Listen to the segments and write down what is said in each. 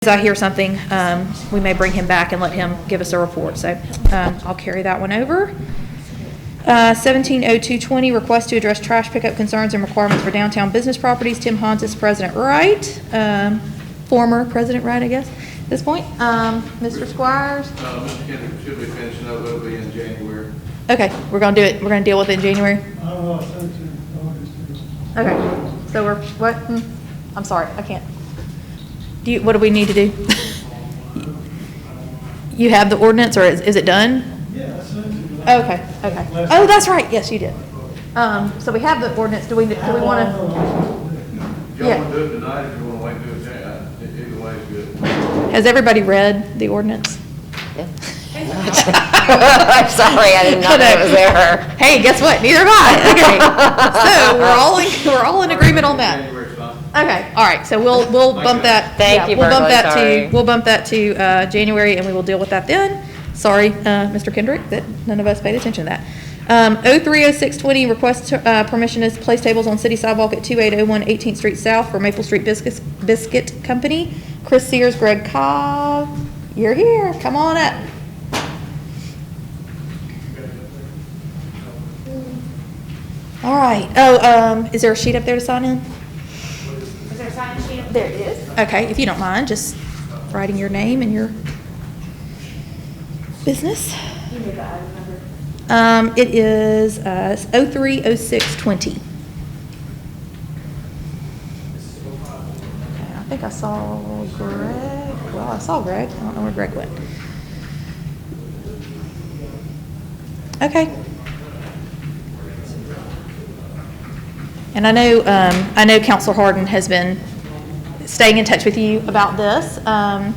As I hear something, we may bring him back and let him give us a report. So I'll carry that one over. 170220, request to address trash pickup concerns and requirements for downtown business properties. Tim Hontus, President Wright, former President Wright, I guess, at this point. Mr. Squires? Mr. Kendrick should be finishing up. It'll be in January. Okay, we're going to do it. We're going to deal with it in January. Okay, so we're, what? I'm sorry, I can't. What do we need to do? You have the ordinance, or is it done? Yeah, I sent you. Okay. Oh, that's right. Yes, you did. So we have the ordinance. Do we want to? If y'all want to do it tonight, if you want to wait and do it, either way is good. Has everybody read the ordinance? Yeah. I'm sorry, I did not know it was there. Hey, guess what? Neither have I. Okay. So we're all in agreement on that. January's fine. Okay, all right, so we'll bump that. Thank you, we'll bump Berkeley, that sorry. We'll bump that to January, and we will deal with that then. Sorry, Mr. Kendrick, that none of us paid attention to that. 030620, request permission to place tables on city sidewalk at 2801 18th Street South for Maple Street Biscuit Company. Chris Sears, Greg Cobb, you're here, come on up. All right, is there a sheet up there to sign in? Is there a sign-in sheet? There it is. Okay, if you don't mind, just writing your name and your business. You need the item number. It is 030620. Okay, I think I saw Greg. Well, I saw Greg. I don't know where Greg went. Okay. And I know Counselor Harden has been staying in touch with you about this. And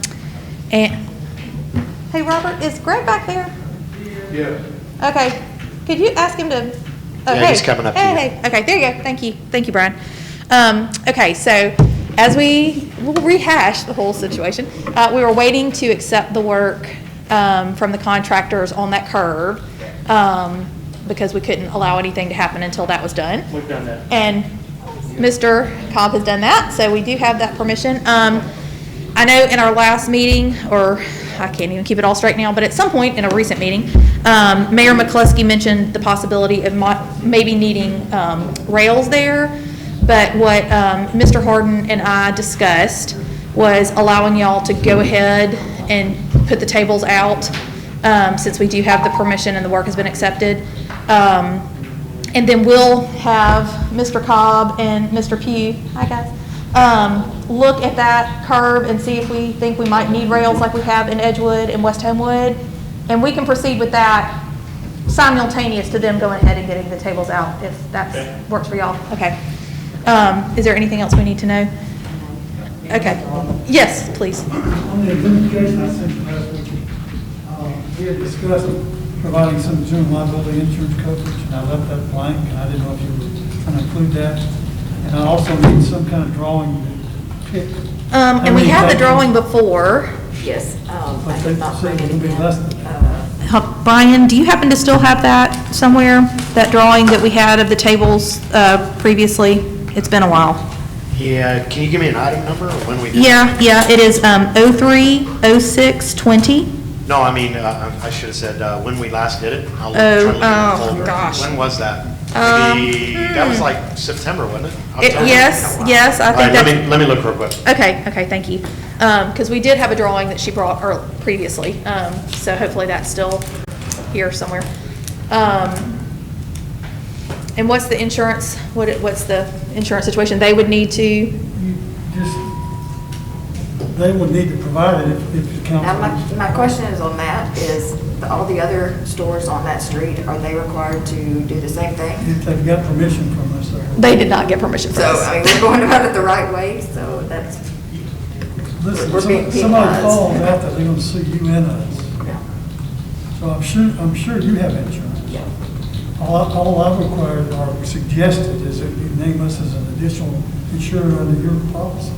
hey, Robert, is Greg back there? Yeah. Okay. Could you ask him to? Oh, Yeah, he's coming up to you. Hey. Okay, there you go. Thank you, Brian. Okay, so as we'll rehash the whole situation, we were waiting to accept the work from the contractors on that curb. Because we couldn't allow anything to happen until that was done. We've done that. And Mr. Cobb has done that, so we do have that permission. I know in our last meeting, or I can't even keep it all straight now, but at some point in a recent meeting, Mayor McCluskey mentioned the possibility of maybe needing rails there. But what Mr. Harden and I discussed was allowing y'all to go ahead and put the tables out since we do have the permission and the work has been accepted. And then we'll have Mr. Cobb and Mr. Pugh, hi guys, look at that curb and see if we think we might need rails like we have in Edgewood and West Homewood. And we can proceed with that simultaneous to them going ahead and getting the tables out if that works for y'all. Okay. Is there anything else we need to know? Okay. Yes, please. On the administration, I sent you last week, we had discussed providing some general liability insurance coverage, and I left that blank, and I didn't know if you were going to include that. And I also need some kind of drawing to pick. And we had the drawing before. Yes, But I they did not said bring it it would be in. less than that. Brian, do you happen to still have that somewhere? That drawing that we had of the tables previously? It's been a while. Yeah, can you give me an item number or when we did it? Yeah, it is 030620. No, I mean, I should have said when we last did it. I'll try to look in the folder. Gosh. When was that? Maybe, that was like September, wasn't it? October? Yes, I All think right, that's. let me look real quick. Okay, thank you. Because we did have a drawing that she brought previously, so hopefully that's still here somewhere. And what's the insurance? What's the insurance situation? They would need to. They would need to provide it if the council. Now, my question is on that, is all the other stores on that street, are they required to do the same thing? If they've got permission from us, They did not get permission from So, us. I mean, we're going about it the right way, so that's, listen, We're being somebody penalized. falls out that they're going to sue you and us. So I'm sure you have insurance. yeah. All I've required or suggested is that you name us as an additional insurer under your policy.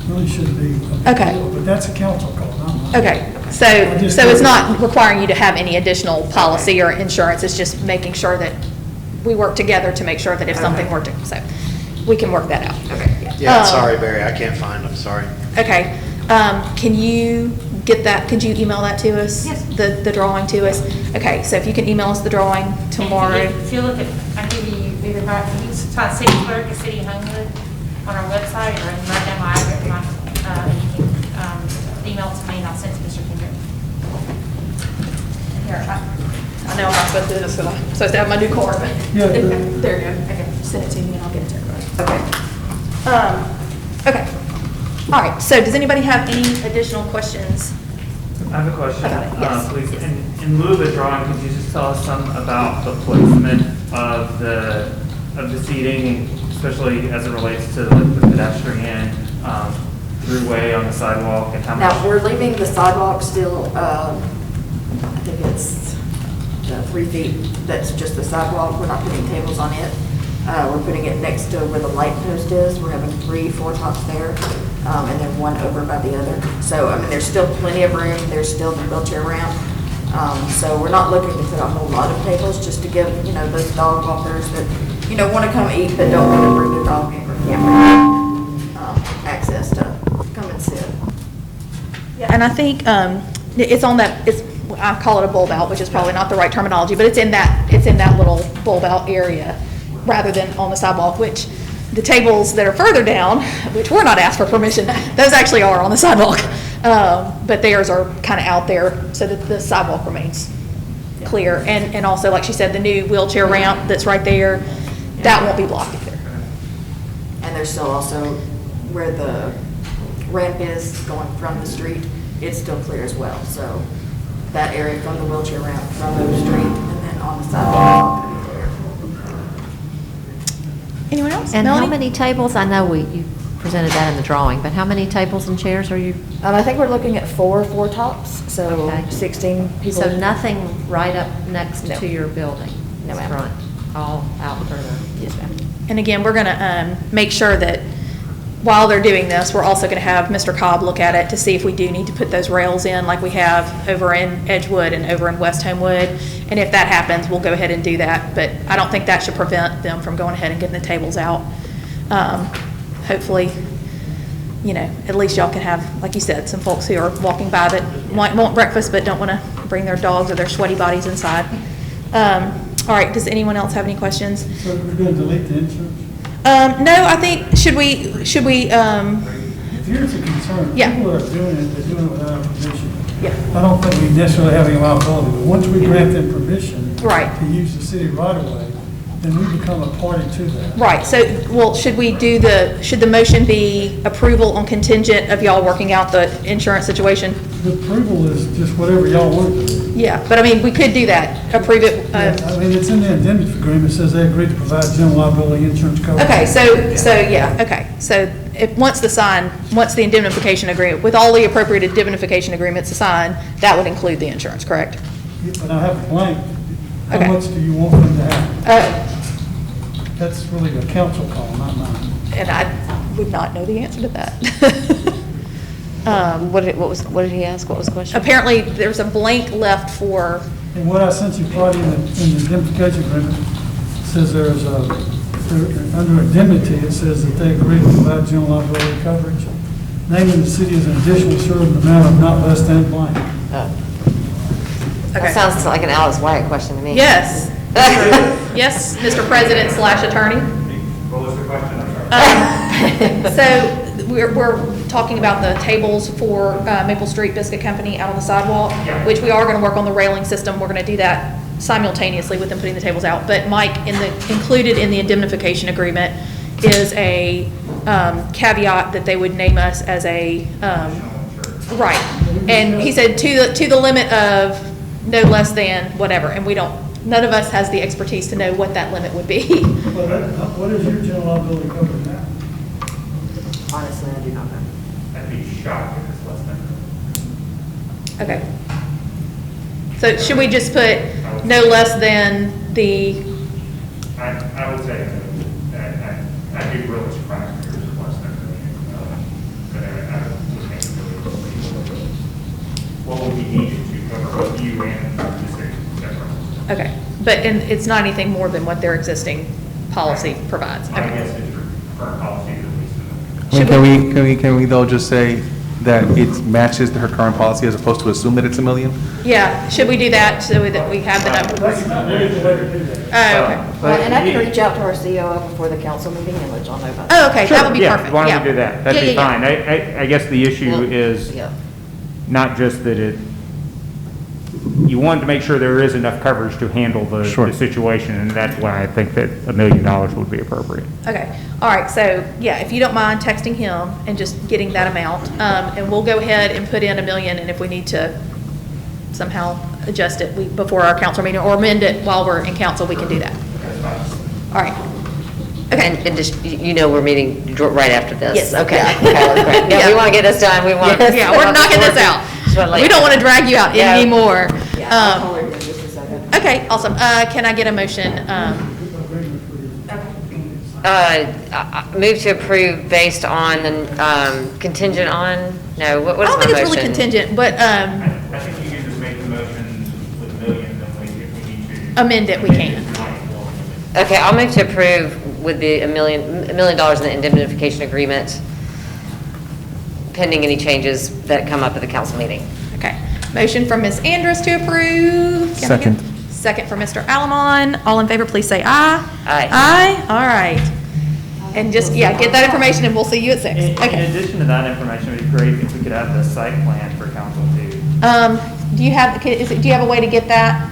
Really shouldn't be a big Okay. deal, but that's a council call, not mine. Okay, so it's not requiring you to have any additional policy or insurance, it's just making sure that we work together to make sure that if something were to, so we can work that out. Okay, yeah. Yeah, sorry, Barry, I can't find them, sorry. Okay, Can you get that, could you email that to us? Yes. The drawing to us? Okay, so if you can email us the drawing tomorrow. If you look at, I give you either by, you can type city clerk or city Homewood on our website, or I can write down my address, you can email it to me and I'll send it to Mr. Kendrick. Here, I know I'm not supposed to do this, because I'm supposed to have my new card, but. Yeah. Okay, there you go. Okay, send it to me and I'll get it to everybody. Okay. Okay. All right, so does anybody have any additional questions? I have a question, About it, yes. please. In lieu of the drawing, could you just tell us some about the placement of the seating, especially as it relates to the pedestrian throughway on the sidewalk, and how much? Now, we're leaving the sidewalk still, I think it's 3 feet, that's just the sidewalk, we're not putting tables on it. We're putting it next to where the light post is, we're having 3 4-tops there, and then 1 over by the other. So, I mean, there's still plenty of room, there's still the wheelchair ramp. So we're not looking to put a whole lot of tables, just to give, those dog walkers that, want to come eat but don't want to bring their dog in or camera, access to come and sit. And I think it's on that, I call it a bulb out, which is probably not the right terminology, but it's in that little bulb out area rather than on the sidewalk, which the tables that are further down, which we're not asked for permission, those actually are on the sidewalk. But theirs are kind of out there so that the sidewalk remains clear. And also, like she said, the new wheelchair ramp that's right there, that won't be blocked either. And there's still also where the ramp is going from the street, it's still clear as well. So that area from the wheelchair ramp, from the street, and then on the sidewalk is all going to be clear. Anyone else? And how Melanie? many tables, I know you presented that in the drawing, but how many tables and chairs are you? I think we're looking at 4 4-tops, so Okay. 16 people. So nothing right up next No. to your building? No, ma'am. Front, all out further? Yes, ma'am. And again, we're going to make sure that while they're doing this, we're also going to have Mr. Cobb look at it to see if we do need to put those rails in like we have over in Edgewood and over in West Homewood. And if that happens, we'll go ahead and do that. But I don't think that should prevent them from going ahead and getting the tables out. Hopefully, at least y'all can have, like you said, some folks who are walking by that might want breakfast but don't want to bring their dogs or their sweaty bodies inside. All right, does anyone else have any questions? So we're going to delete the insurance? No, I think, should we, If here's a concern, Yeah. people are doing it, they're doing it without permission. Yeah. I don't think we necessarily have any liability, but once we grant them permission Right. to use the city right of way, then we become a party to that. right, so, well, should the motion be approval on contingent of y'all working out the insurance situation? The approval is just whatever y'all want to do. Yeah, but I mean, we could do that, approve it. I mean, it's in the indemnity agreement, it says they agreed to provide general liability insurance coverage. Okay, yeah, okay. So once the indemnification agreement, with all the appropriate indemnification agreements assigned, that would include the insurance, correct? Yeah, but I have a blank. How Okay. much do you want them to have? Oh, That's really a council call, not mine. and I would not know the answer to that. What did he ask? What was the question? Apparently, there's a blank left for, And what I sent you, Claudia, in the indemnification agreement, says there's under indemnity, it says that they agree to provide general liability coverage, naming the city as an additional insured in the amount of not less than blank. Oh. okay. That sounds like an Alice Wyatt question to me. Yes. Yes, Mr. President / Attorney. What was the question? I'm sorry. So we're talking about the tables for Maple Street Biscuit Company out on the sidewalk, which we are going to work on the railing system. We're going to do that simultaneously with them putting the tables out. But Mike, included in the indemnification agreement is a caveat that they would name us as a, right. And he said to the limit of no less than whatever, and none of us has the expertise to know what that limit would be. What is your general liability coverage now? Honestly, I do not know. I'd be shocked if it's less than. Okay. So should we just put no less than the, I would say that I'd be really surprised if it was less than a million. But I would think what would be needed to cover both you and the city. okay. And it's not anything more than what their existing policy provides. My Okay. guess is your current policy is at least. Should Can we though just say that it matches her current policy as opposed to assume that it's $1 million? Yeah, should we do that so that we have the numbers? Oh, okay. Well, and I can reach out to our COO before the council meeting and let y'all know about that. Oh, okay, that would be Yeah, perfect. why yeah. don't we do that? That'd Yeah, be yeah, fine. I guess the issue Well, is yeah. not just that you want to make sure there is enough coverage to handle the situation, and that's why I think that $1 million would be appropriate. Okay, all right, so, yeah, if you don't mind texting him and just getting that amount, and we'll go ahead and put in $1 million, and if we need to somehow adjust it before our council meeting, or amend it while we're in council, we can do that. All right. Okay. And just, we're meeting right after this. Yes. Okay. Yeah. Okay, great. No, Yeah. we want to get this done. We want. Yeah, we're knocking this out. We don't want to drag you out Yeah. anymore. Yeah, I'll call her in just a second. Okay, awesome. Can I get a motion? Move to approve based on the contingent on, no, what I is don't my think it's really motion? contingent, but I think you can just make the motion with $1 million, then if we need to. amend it, we can. Okay, I'll move to approve with the $1 million in the indemnification agreement, pending any changes that come up at the council meeting. Okay. Motion from Ms. Andrus to approve. Can I get- Second. Second from Mr. Alamon. All in favor, please say aye. Aye. Aye, all right. And just, yeah, get that information and we'll see you at 6. In Okay. addition to that information, it'd be great if we could have the site plan for council too. Do you have, do you have a way to get that?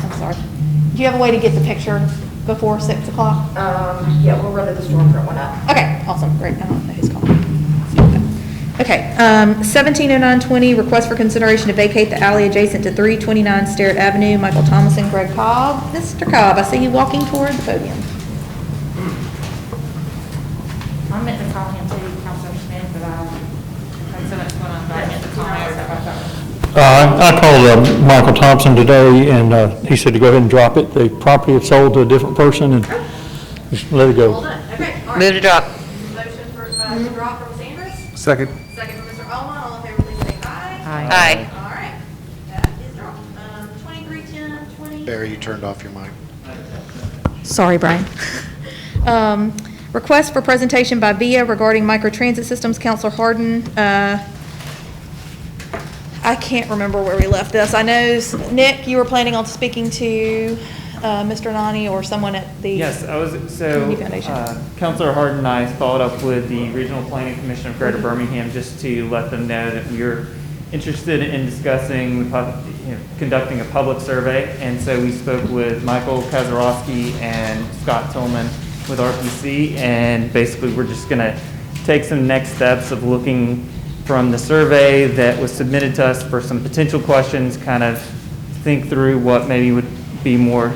I'm sorry. Do you have a way to get the picture before 6 o'clock? Yeah, we'll run the stormfront one up. Okay, awesome, great. I don't know who's calling. Okay, 170920, request for consideration to vacate the alley adjacent to 329 Sterrett Avenue. Michael Thomason, Greg Cobb. Mr. Cobb, I see you walking toward the podium. I meant to call him too, Councilor Smith, but I had so much going on, but I meant to call him. I called Michael Thompson today, and he said to go ahead and drop it. The property had sold to a different person, and just let it Well go. done. Okay, all right. Move to drop. Motion for, to drop from Sanders. Second. Second from Mr. Almond. All in favor, please say aye. Aye. All right, that is dropped. 231020. Barry, you turned off your mic. Sorry, Brian. Request for presentation by VIA regarding microtransit systems. Counselor Harden, I can't remember where we left this. I know, Nick, you were planning on speaking to Mr. Nani or someone at the. Yes, Community Foundation. Councilor Hart and I followed up with the Regional Planning Commission of Greater Birmingham just to let them know that we're interested in discussing, conducting a public survey. And so we spoke with Michael Kazarowski and Scott Tillman with RPC, and basically we're just going to take some next steps of looking from the survey that was submitted to us for some potential questions, kind of think through what maybe would be more,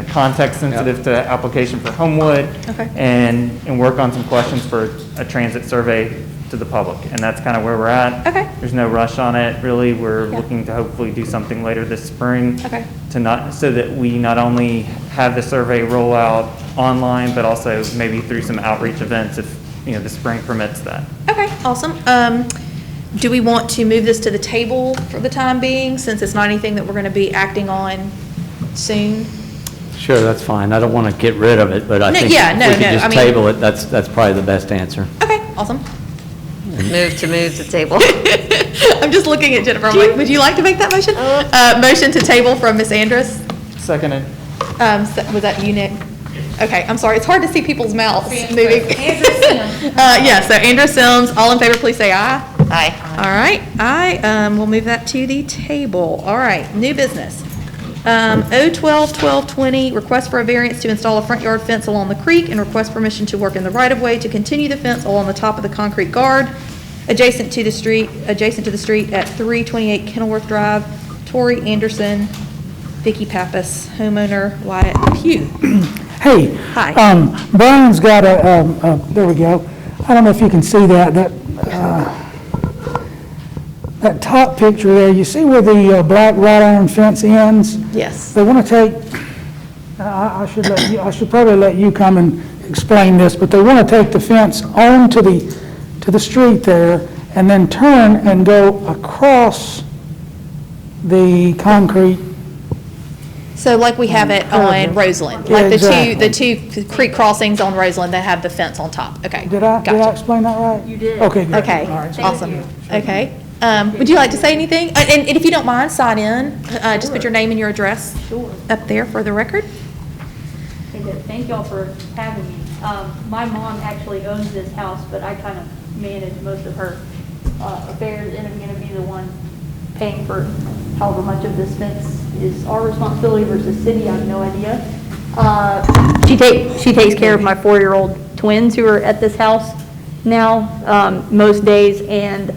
context sensitive to application for Homewood, Okay. and work on some questions for a transit survey to the public. And that's kind of where we're at. Okay. There's no rush on it, really. We're Yeah. looking to hopefully do something later this spring. Okay. So that we not only have the survey roll out online, but also maybe through some outreach events if, the spring permits that. Okay, awesome. Do we want to move this to the table for the time being, since it's not anything that we're going to be acting on soon? Sure, that's fine. I don't want to get rid of it, but I No, think yeah, if no, we could no, I just mean- table it, that's probably the best answer. Okay, awesome. Move the table. I'm just looking at Jennifer. I'm like, would you like to make that motion? Motion to table from Ms. Andrus. Seconded. Was that you, Nick? Okay, I'm sorry. It's hard to see people's mouths Andrew moving. Sims. Yeah, so Andrew Sims, all in favor, please say aye. Aye. All right, aye. We'll move that to the table. All right, new business. 012-1220, request for a variance to install a front yard fence along the creek and request permission to work in the right-of-way to continue the fence along the top of the concrete guard adjacent to the street at 328 Kenilworth Drive. Tori Anderson, Vicky Pappas, homeowner Wyatt Pugh. Hey. Hi. Brian's got there we go. I don't know if you can see that top picture there. You see where the black wrought iron fence ends? Yes. They want to take, I should probably let you come and explain this, but they want to take the fence onto the street there and then turn and go across the concrete So like we have it on Roseland, Yeah, like exactly. the two creek crossings on Roseland that have the fence on top. Okay. Did I Gotcha. explain that right? You did. Okay, good. Okay, All right. awesome. Okay. Would you like to say anything? And if you don't mind, sign in. Just put your name and your address Sure. up there for the record. Okay, good. Thank y'all for having me. My mom actually owns this house, but I kind of manage most of her affairs, and I'm going to be the one paying for however much of this fence is our responsibility versus city. I have no idea. She takes care of my 4-year-old twins who are at this house now most days, and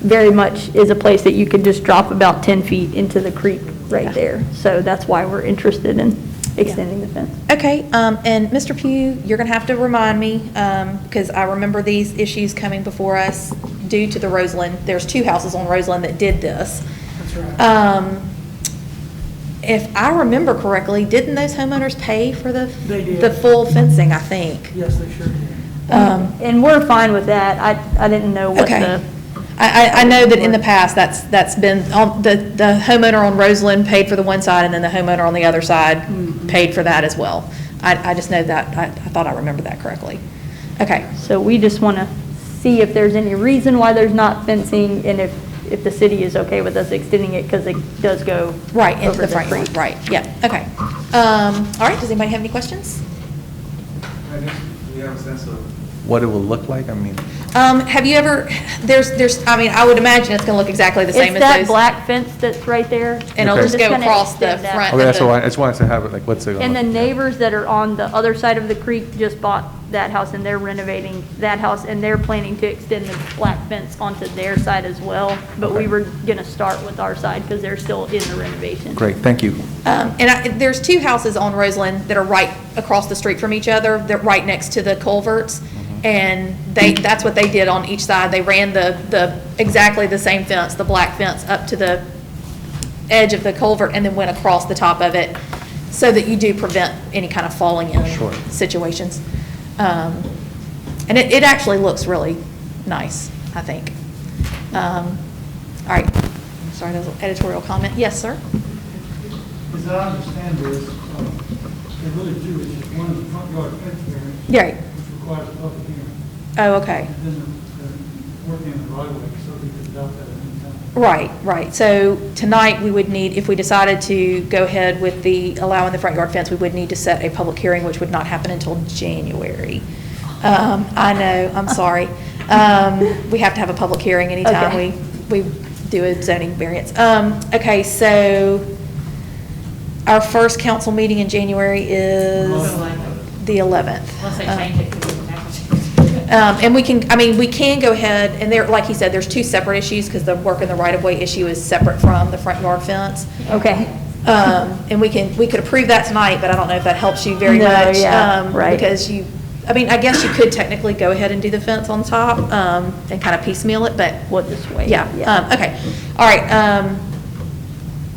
very much is a place that you could just drop about 10 feet into the creek right there. So that's why we're interested in extending the fence. Okay, and Mr. Pugh, you're gonna have to remind me, because I remember these issues coming before us due to the Roseland. There's 2 houses on Roseland that did this. That's right. If I remember correctly, didn't those homeowners pay for the They did. the full fencing, I think? Yes, they sure did. And we're fine with that. I didn't know what Okay. the. I know that in the past, that's been, the homeowner on Roseland paid for the one side, and then the homeowner on the other side paid for that as well. I just know that, I thought I remembered that correctly. Okay, So we just want to see if there's any reason why there's not fencing, and if the city is okay with us extending it, because it does go right, into over the front creek. yard, right, yeah, okay. All right, does anybody have any questions? I guess we have a sense of what it will look like, I mean. Have you ever, I mean, I would imagine it's gonna look exactly the same as It's that those. black fence that's right there. And it'll Okay. just go gonna across the extend that. front. Okay, of that's the- why, I just wanted to have it, like, what's it gonna And look the like? neighbors that are on the other side of the creek just bought that house, and they're renovating that house, and they're planning to extend the black fence onto their side as well. But we were gonna start with our side, because they're still in the renovation. Great, thank you. There's 2 houses on Roseland that are right across the street from each other. They're right next to the culverts. And that's what they did on each side. They ran exactly the same fence, the black fence, up to the edge of the culvert and then went across the top of it so that you do prevent any kind of falling in situations. And it actually looks really nice, I think. All right. Sorry, that was an editorial comment. Yes, sir? As I understand this, there are really 2 issues. One is the front yard fence variance, Yeah. which requires a public hearing. Oh, okay. And then the working in the right of way, so we could adopt that at any time. Right. So tonight, we would need, if we decided to go ahead with allowing the front yard fence, we would need to set a public hearing, which would not happen until January. I know, I'm sorry. We have to have a public hearing anytime Okay. we do a zoning variance. Okay, so our first council meeting in January is the 11th. Unless they change it. And we can go ahead, and there, like he said, there's 2 separate issues, because the work in the right-of-way issue is separate from the front yard fence. Okay. And we could approve that tonight, but I don't know if that helps you very No, much. yeah, right. Because I guess you could technically go ahead and do the fence on top, and kind of piecemeal it, but. What this way? Yeah, okay, all right,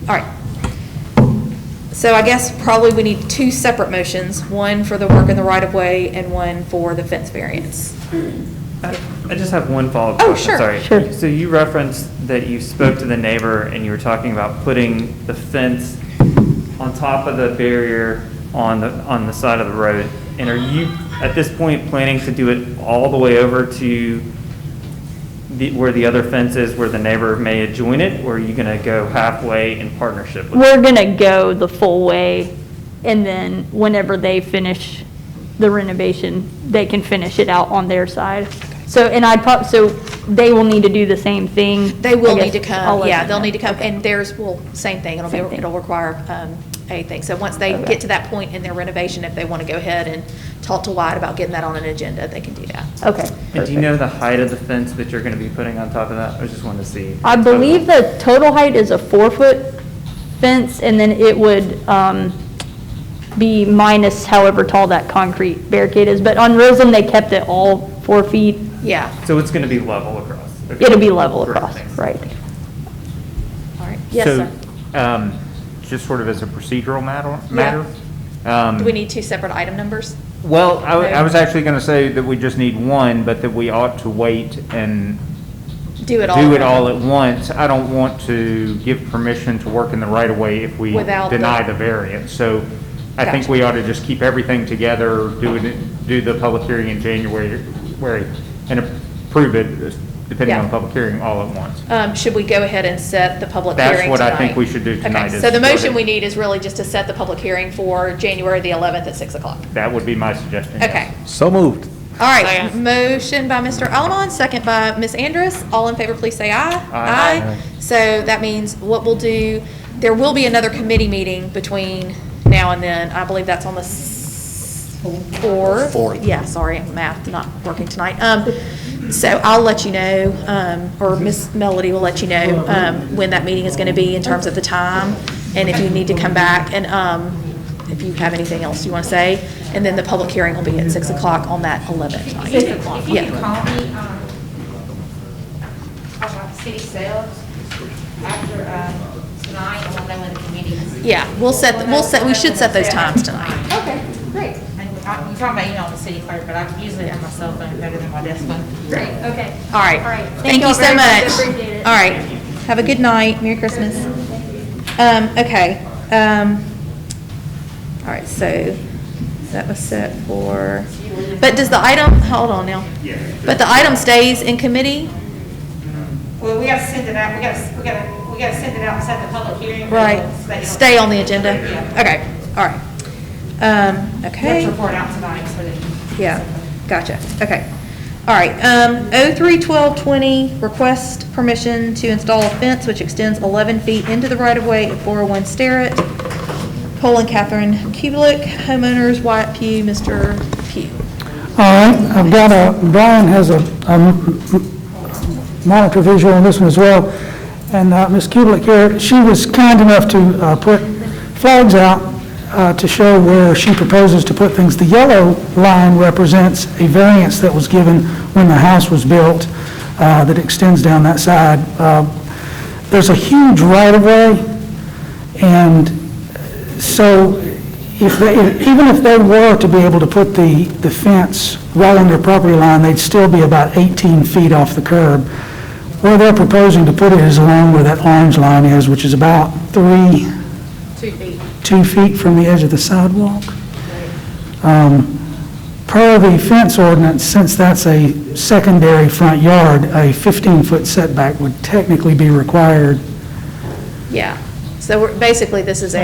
all right. So I guess probably we need 2 separate motions, one for the work in the right-of-way and one for the fence variance. I just have one follow-up Oh, question, sure. sorry. Sure. So you referenced that you spoke to the neighbor and you were talking about putting the fence on top of the barrier on the side of the road. And are you, at this point, planning to do it all the way over to where the other fence is, where the neighbor may join it, or are you gonna go halfway in partnership with? We're gonna go the full way, and then whenever they finish the renovation, they can finish it out on their side. So, so they will need to do the same thing? They will I need to guess I'll come, let yeah, them they'll know. need to come, Okay. and same thing, Same thing. it'll require a thing. So once they Okay. get to that point in their renovation, if they want to go ahead and talk to Wyatt about getting that on an agenda, they can do that. Okay. And do you know the height of the fence that you're gonna be putting on top of that? I just wanted to see. I believe the total height is a 4-foot fence, and then it would be minus however tall that concrete barricade is. But on Roseland, they kept it all 4 feet. Yeah, So it's gonna be level across? Okay. It'll be level Great, across, thanks. right? all right, yes, sir. So, just sort of as a procedural matter? Do we need 2 separate item numbers? Well, I was actually going to say that we just need one, but that we ought to wait and Do it all do at it all once. at once. I don't want to give permission to work in the right of way if we Without deny the- the variance. So I think Gotcha. we ought to just keep everything together, do the public hearing in January, and approve it, depending Yeah. on the public hearing, all at once. Should we go ahead and set the public That's hearing what tonight? I think we should do tonight, Okay, is so the go motion ahead. we need is really just to set the public hearing for January the 11th at 6 o'clock. That would be my suggestion. yes. Okay. So moved. All right, motion by Mr. Allemond, second by Ms. Andrus. All in favor, please say aye. Aye. So that means what we'll do, there will be another committee meeting between now and then. I believe that's on the 4th. Fourth. Yeah, sorry, math not working tonight. So I'll let you know, or Miss Melody will let you know, when that meeting is going to be in terms of the time, and if you need to come back, and if you have anything else you want to say. And then the public hearing will be at 6 o'clock on that 11th night. If you Yeah. can call me, about the city sales after, tonight, I want to know when the committee is. Yeah, we should set those times tonight. Okay, great. And I'm talking about email the city clerk, but I usually have my cell phone better than my desk phone. Great, okay. All right. All right. Thank you y'all so very much. Appreciate it. All right. Have a good night. Merry Christmas. Okay. All right, so that was set for, but does the item, hold on now. But the item stays in committee? Well, we gotta send it out, we gotta send it out and set the public hearing. Right. Stay on the agenda? Yeah. Okay, all right. We have Okay. to report out tonight, so that. Yeah, gotcha, okay. All right, 03-12-20, request permission to install a fence which extends 11 feet into the right-of-way at 401 Starrett. Cole and Catherine Kubelik, homeowners, Wyatt Pugh, Mr. Pugh. All right, I've got Brian has a monitor visual on this one as well. And Ms. Kubelik here, she was kind enough to put flags out to show where she proposes to put things. The yellow line represents a variance that was given when the house was built that extends down that side. There's a huge right-of-way, and so even if they were to be able to put the fence well on their property line, they'd still be about 18 feet off the curb. Where they're proposing to put it is along where that orange line is, which is about 2 feet from the edge of the sidewalk. Per the fence ordinance, since that's a secondary front yard, a 15-foot setback would technically be required. Yeah, so basically this is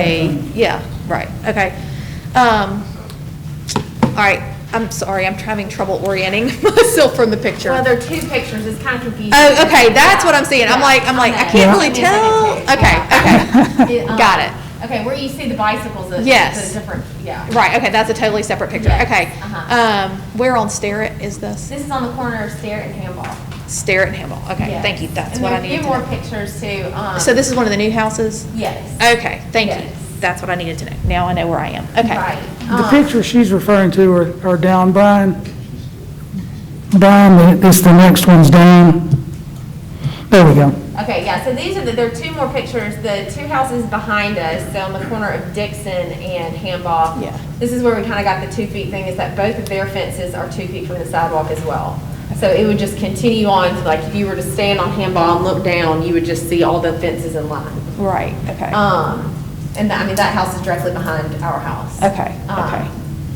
yeah, right, okay. All right, I'm sorry, I'm having trouble orienting myself from the picture. Well, there are two pictures, it's kind of confusing. Oh, okay, that's what I'm seeing. I'm like, I can't really tell. Okay, got it. Okay, where you see the bicycles, it's Yes. a different, yeah. Right, okay, that's a totally separate picture. Yes, Okay. uh-huh. Where on Starrett is this? This is on the corner of Starrett and Handball. Starrett and Hamel. Okay, Yes. thank you. That's And what I there's a needed few to more know. pictures too. So this is one of the new houses? Yes. Okay, thank you. Yes. That's what I needed to know. Now I know where I am. Okay. Right. The pictures she's referring to are down, Brian. Brian, it's the next one's down. There we go. Okay, yeah, so these are there are two more pictures, the two houses behind us, so on the corner of Dixon and Handball. Yeah. This is where we kind of got the 2 feet thing, is that both of their fences are 2 feet from the sidewalk as well. So it would just continue on to, like, if you were to stand on Handball and look down, you would just see all the fences in line. Right, okay. And I mean, that house is directly behind our house. Okay, okay.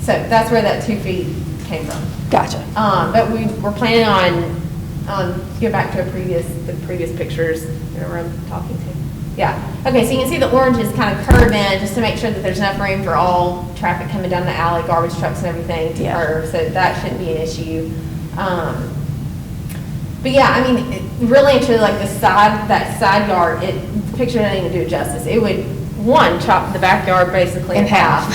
So that's where that 2 feet came from. Gotcha. But we're planning on get back to the previous pictures, you know, where I'm talking to. Yeah. Okay, so you can see the orange is kind of curved in just to make sure that there's enough room for all traffic coming down the alley, garbage trucks and everything to curve, so that shouldn't be an issue. But yeah, I mean, really and truly, like that side yard, the picture doesn't even do it justice. It would, chop the backyard basically in half.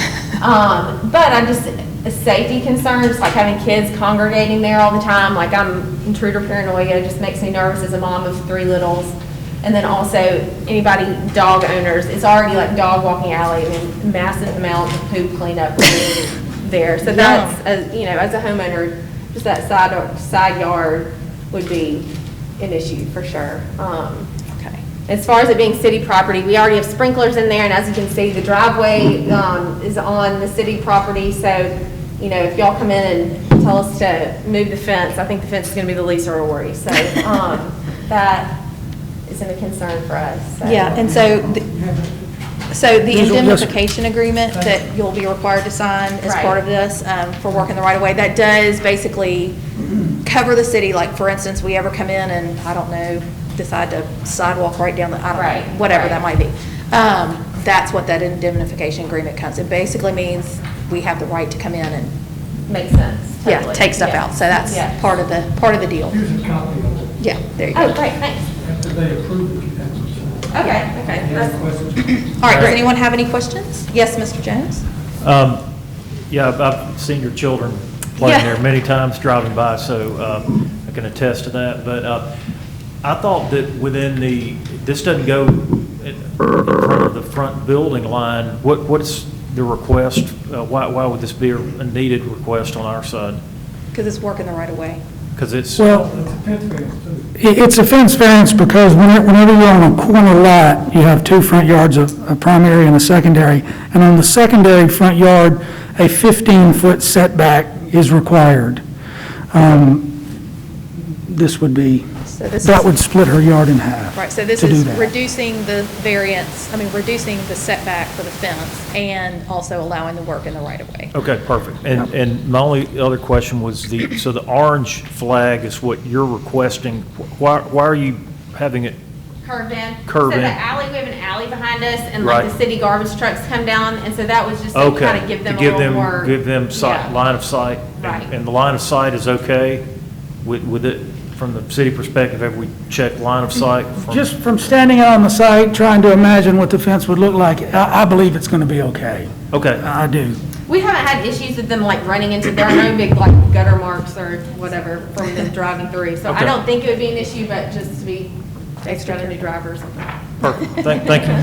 But I'm just, a safety concern, just like having kids congregating there all the time, like I'm intruder paranoia, just makes me nervous as a mom of 3 littles. And then also anybody, dog owners, it's already like dog walking alley, I mean, massive amounts of poop cleanup there. So that's, as a homeowner, just that side yard would be an issue for sure. Okay. As far as it being city property, we already have sprinklers in there, and as you can see, the driveway is on the city property, so, if y'all come in and tell us to move the fence, I think the fence is gonna be the least of our worries, so, that isn't a concern for us. So. Yeah, and so, so the These will just- indemnification agreement that you'll be required to sign as Right. part of this, for working the right of way, that does basically cover the city, like, for instance, we ever come in and, I don't know, decide to sidewalk right down the, I don't Right, know, whatever right. that might be. That's what that indemnification agreement comes, it basically means we have the right to come in and, Makes sense. yeah, Totally. take stuff Yeah. out, so that's Yeah. part of the deal. Here's a copy of it. Yeah, there you go. Oh, great, thanks. After they approve it, that's what Okay, okay. Any That's- other questions? All right, does anyone have any questions? Yes, Mr. Jones? Yeah, I've seen your children playing Yeah. there many times driving by, so I can attest to that. But I thought that within this doesn't go in front of the front building line. What's the request? Why would this be a needed request on our side? Because it's working the right of way. Because it's, Well, it's a fence variance, too. It's a fence variance because whenever you're on a corner lot, you have two front yards, a primary and a secondary. And on the secondary front yard, a 15-foot setback is required. This would be, So this that is- would split her yard in half. Right, so this to do is that. reducing the reducing the setback for the fence and also allowing the work in the right of way. okay, perfect. And my only other question was so the orange flag is what you're requesting. Why are you having it? Curved in. Curved So in. the alley, we have an alley behind us, and like Right. the city garbage trucks come down, and so that was just to Okay. kind of give them To a little more. give them Yeah. line of sight. Right. And the line of sight is okay with it, from the city perspective, have we checked line of sight? Just from standing out on the site, trying to imagine what the fence would look like, I believe it's going to be okay. Okay. I do. We haven't had issues with them like running into, there are no big like gutter marks or whatever from them driving through. So I Okay. don't think it would be an issue, but just to be extra new drivers. Perfect, thank you.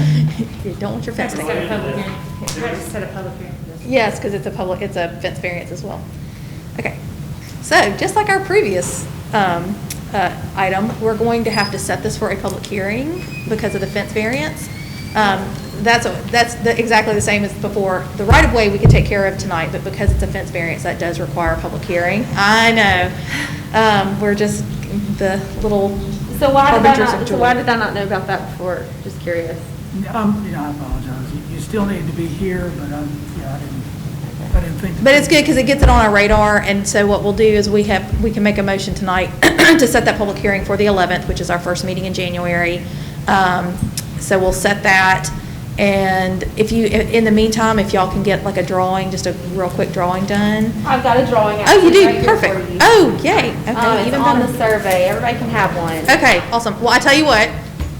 You don't want your fence to Set a go. public hearing. We have to set a public hearing for this. Yes, because it's a fence variance as well. Okay, so just like our previous item, we're going to have to set this for a public hearing because of the fence variance. That's exactly the same as before. The right-of-way we could take care of tonight, but because it's a fence variance, that does require a public hearing. I know. We're just the little So why did I harbingers of not, so joy. why did I not know about that before? Just curious. I apologize. You still need to be here, but I didn't think. But it's good because it gets it on our radar, and so what we'll do is we can make a motion tonight to set that public hearing for the 11th, which is our first meeting in January. So we'll set that, and in the meantime, if y'all can get like a drawing, just a real quick drawing done. I've got a drawing. Oh, you actually do? right here Perfect. for you. Oh, yay. Okay, It's even on better. the survey. Everybody can have one. Okay, awesome. Well, I tell you what,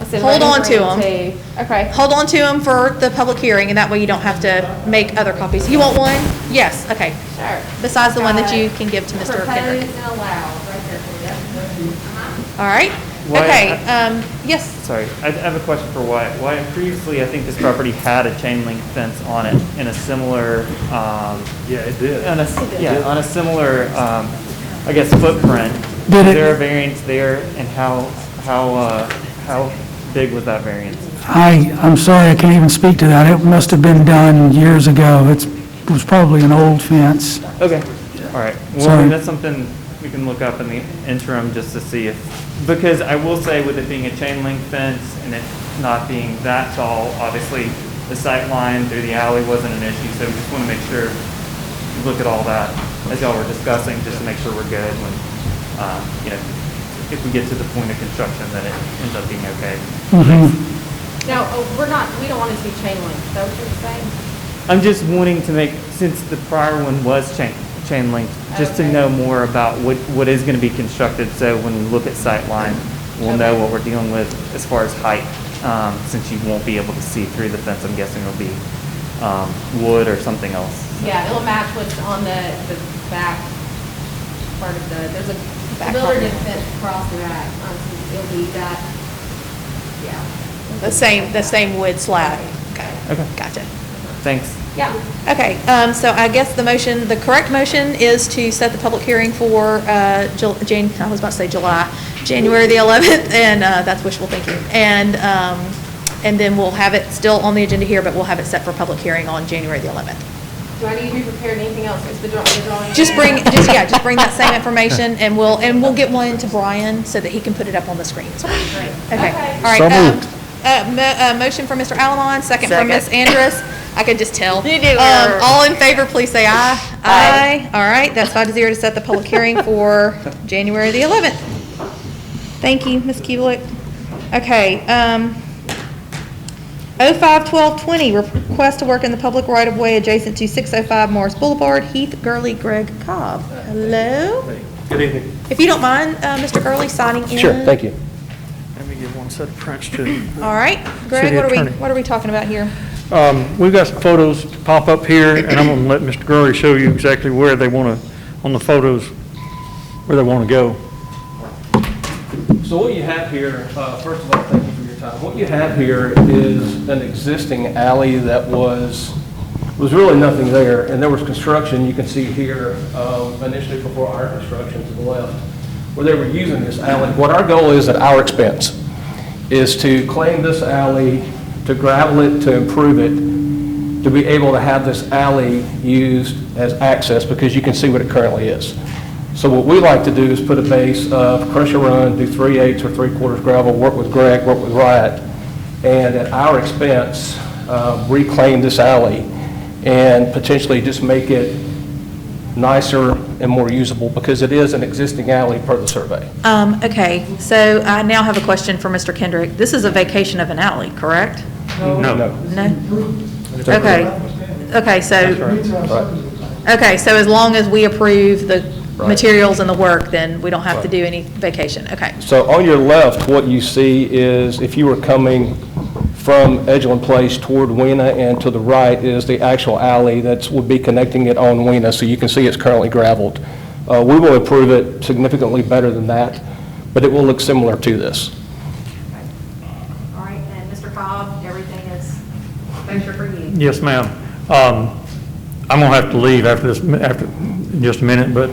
It's hold ready on for to you them. too. Okay. Hold on to them for the public hearing, and that way you don't have to make other copies. You want one? Yes, okay. Sure. Besides the one that you can give to Mr. Kendrick. Proposed and allowed, right there for you. All right? Why- Okay, yes. Sorry, I have a question for Wyatt. Wyatt, previously, I think this property had a chain link fence on it in a similar, Yeah, it did. on a similar, I guess, footprint. Did Is it- there a variance there, and how big was that variance? I'm sorry, I can't even speak to that. It must have been done years ago. It was probably an old fence. Okay, all right. Well, I Sorry. mean, that's something we can look up in the interim just to see if, because I will say with it being a chain link fence and it not being that tall, obviously the sight line through the alley wasn't an issue, so we just want to make sure, look at all that as y'all were discussing, just to make sure we're good when, if we get to the point of construction, that it ends up being okay. Now, we don't want it to be chain link. Is that what you're saying? I'm just wanting to make, since the prior one was chain linked, just to Okay. know more about what is going to be constructed, so when we look at sight line, we'll know what we're dealing with as far as height, since you won't be able to see through the fence. I'm guessing it'll be wood or something else. Yeah, it'll match what's on the back part of there's a Back builder part. did fence across the back. So it'll be that, yeah. The same wood slab. Okay. Okay. Gotcha. Thanks. Yeah. Okay, so I guess the correct motion is to set the public hearing for, I was about to say July, January the 11th, and that's wishful thinking. And then we'll have it still on the agenda here, but we'll have it set for public hearing on January the 11th. Do I need to be prepared anything else? Is the drawing? Just bring that same information, and we'll get one to Brian so that he can put it up on the screen. Okay, all right. So moved. Motion from Mr. Alamon, second from Second. Ms. Andrus. I could just tell. You do. All in favor, please say aye. Aye. All right, that's 5-0 to set the public hearing for January the 11th. Thank you, Ms. Kubelik. Okay, 05-12-20, request to work in the public right-of-way adjacent to 605 Morris Boulevard, Heath Gurley, Greg Cobb. Hello? Good evening. If you don't mind, Mr. Gurley signing in. Sure, thank you. Let me give one set of prints to. All right, Greg, City attorney. what are we talking about here? We've got some photos to pop up here, and I'm going to let Mr. Gurley show you exactly where they want to, on the photos, where they want to go. So what you have here, first of all, thank you for your time. What you have here is an existing alley that was really nothing there, and there was construction, you can see here, initially before our construction to the left, where they were using this alley. What our goal is at our expense is to claim this alley, to gravel it, to improve it, to be able to have this alley used as access, because you can see what it currently is. So what we like to do is put a base of crush and run, do 3/8 or 3/4 gravel, work with Greg, work with Riot, and at our expense, reclaim this alley and potentially just make it nicer and more usable, because it is an existing alley per the survey. Okay, so I now have a question for Mr. Kendrick. This is a vacation of an alley, correct? No. No? Okay, so, okay, so as long as we approve the materials and the work, then we don't have to do any vacation, okay. So on your left, what you see is, if you were coming from Edgeland Place toward Weena, and to the right is the actual alley that would be connecting it on Weena, so you can see it's currently gravelled. We will improve it significantly better than that, but it will look similar to this. All right, and Mr. Cobb, everything is kosher for you? Yes, ma'am. I'm going to have to leave after in just a minute, but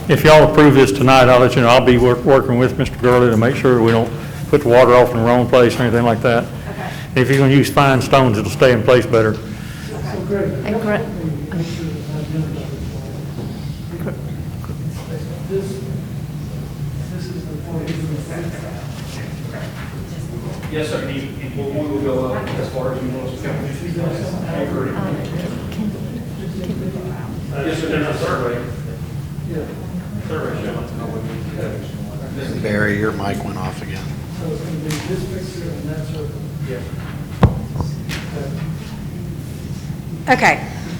if y'all approve this tonight, I'll let you know. I'll be working with Mr. Gurley to make sure we don't put the water off in the wrong place or anything like that. Okay. If you're going to use fine stones, it'll stay in place better. Yes, sir. We will go up as far as you want us to go. Yes, sir, there's a survey. Survey showing. Barry, your mic went off again. So it's going to be this picture and that survey. Okay,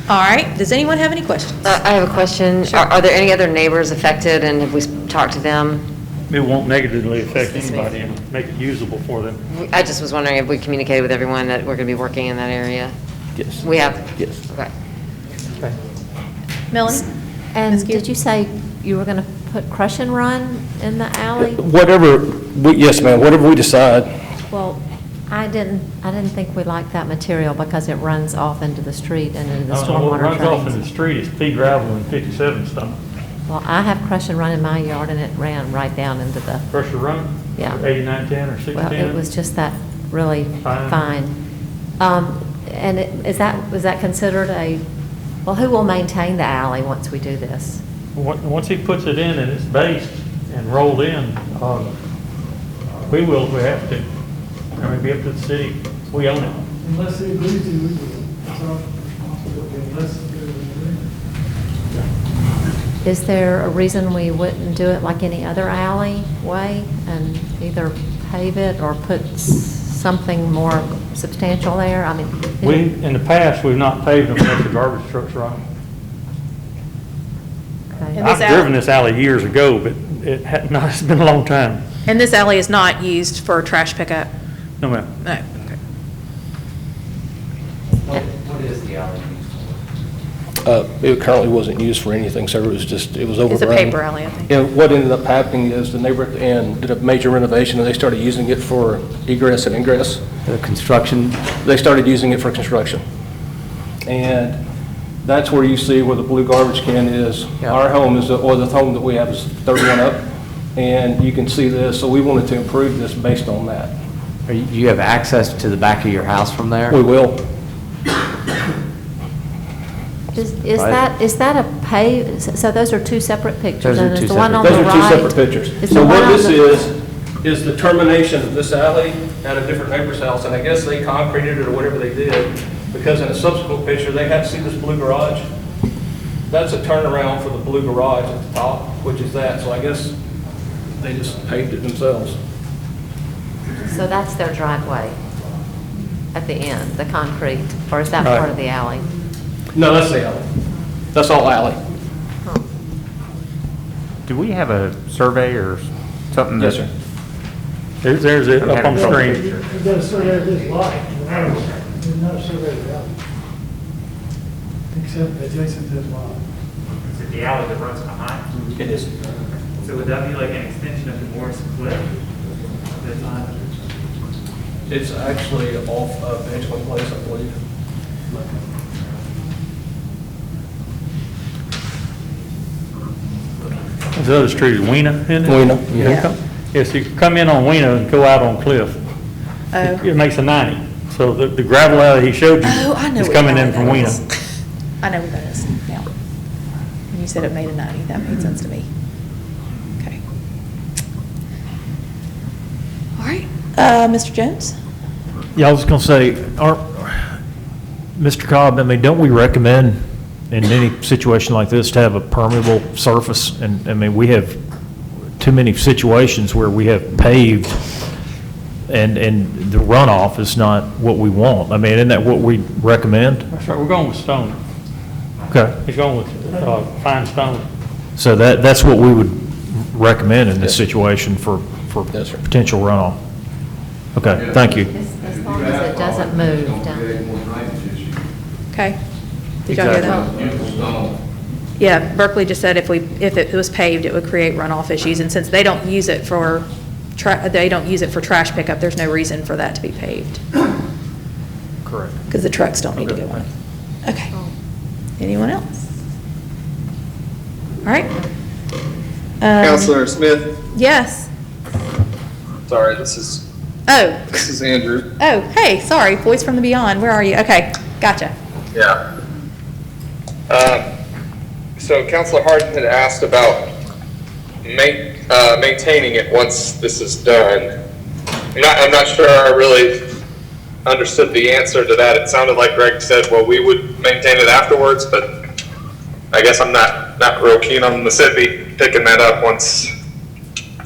all right. Does anyone have any questions? I have a question. Sure. Are there any other neighbors affected, and have we talked to them? It won't negatively affect anybody and make it usable for them. I just was wondering if we communicated with everyone that we're going to be working in that area? Yes. We have? Yes. Okay. Okay. Melanie? And did you say you were going to put crush and run in the alley? Yes, ma'am, whatever we decide. Well, I didn't think we liked that material because it runs off into the street and into the stormwater What runs off in drains. the street is pea gravel and 57 stone. Well, I have crush and run in my yard and it ran right down into the, Pressure run? Yeah. 8910 or well, 610? it was just that really fine. And was that considered well, who will maintain the alley once we do this? Once he puts it in and it's based and rolled in, we will if we have to. I mean, be up to the city. We own it. Unless they agree to, we will. It's our responsibility, unless there's an agreement. Is there a reason we wouldn't do it like any other alleyway and either pave it or put something more substantial there? I mean, In the past, we've not paved them unless the garbage trucks run. okay. I've driven this alley years ago, but it's been a long time. And this alley is not used for trash pickup? No, ma'am. No, okay. What is the alley used It currently wasn't used for anything, so it was overgrown. It's a paper alley, I think. And what ended up happening is the neighbor at the end did a major renovation, and they started using it for egress and ingress. The construction? They started using it for construction. And that's where you see where the blue garbage can is. Yeah. Our home is, or the home that we have is 31 up, and you can see this, so we wanted to improve this based on that. Do you have access to the back of your house from there? We will. Is Right. that a so those are two separate pictures? Those are and is two the one separate- on the Those are two right- separate pictures. is So the one what on this the- is the termination of this alley at a different neighbor's house, and I guess they concreted it or whatever they did, because in a subsequent picture, they had to see this blue garage. That's a turnaround for the blue garage at the top, which is that, so I guess they just paved it themselves. So that's their driveway at the end, the concrete, or is that Right. part of the alley? No, that's the alley. That's all alley. Do we have a survey or something? Yes, that- sir. There's it up on the screen. We've got a survey of this lot, there's not a survey of the alley, except adjacent to this lot. Is it the alley that runs behind? It is. So would that be like an extension of the Morris Cliff? That's on, It's actually off of Edgewood Place, I believe. The other street is Weena, isn't it? Weena, yeah. Yes, you come in on Weena and go out on Cliff. Oh. It makes a 90. So the gravel alley he showed you Oh, I know is what coming in alley from that Weena. is. I know what that is now. When you said it made a 90, that made sense to me. Okay. All right, Mr. Jones? Yeah, I was going to say, Mr. Cobb, I mean, don't we recommend in any situation like this to have a permeable surface? And, I mean, we have too many situations where we have paved and the runoff is not what we want. I mean, isn't that what we recommend? That's right, we're going with stone. Okay. He's going with fine stone. So that's what we would recommend in this situation for potential runoff. Okay, thank you. As long as it doesn't move down. Okay. Did y'all hear that? Yeah, Berkeley just said if it was paved, it would create runoff issues, and since they don't use it for trash pickup, there's no reason for that to be paved. Correct. Because the trucks don't need to go on it. Okay. Anyone else? All right. Counselor Smith, Yes. sorry, this is Andrew. Oh, hey, sorry, voice from the beyond. Where are you? Okay, gotcha. Yeah. So Counselor Harden had asked about maintaining it once this is done. I'm not sure I really understood the answer to that. It sounded like Greg said, well, we would maintain it afterwards, but I guess I'm not real keen on the city picking that up once.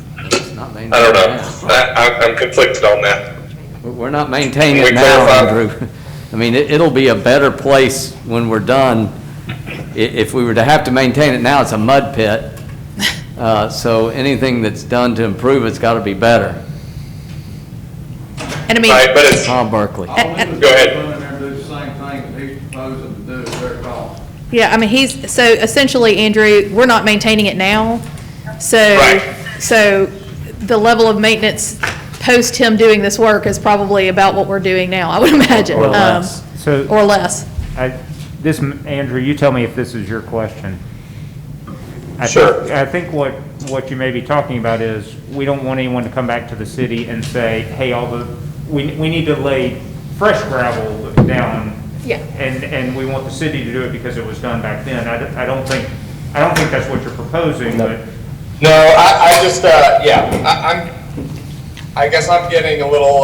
I don't know. I'm conflicted on that. We're not maintaining Can it we now, clarify? Andrew. I mean, it'll be a better place when we're done. If we were to have to maintain it now, it's a mud pit. So anything that's done to improve it's got to be better. And I mean, Right, but it's, Tom Berkeley. go ahead. Go in there and do the same thing that he's proposing to do at their cost. yeah, I mean, so essentially, Andrew, we're not maintaining it now. So, so the level of maintenance post him doing this work is probably about what we're doing now, I would imagine. Or less. So- Or less. Andrew, you tell me if this is your question. Sure. I think what you may be talking about is, we don't want anyone to come back to the city and say, hey, we need to lay fresh gravel down. Yeah. And we want the city to do it because it was done back then. I don't think that's what you're proposing, but. No, I just, I guess I'm getting a little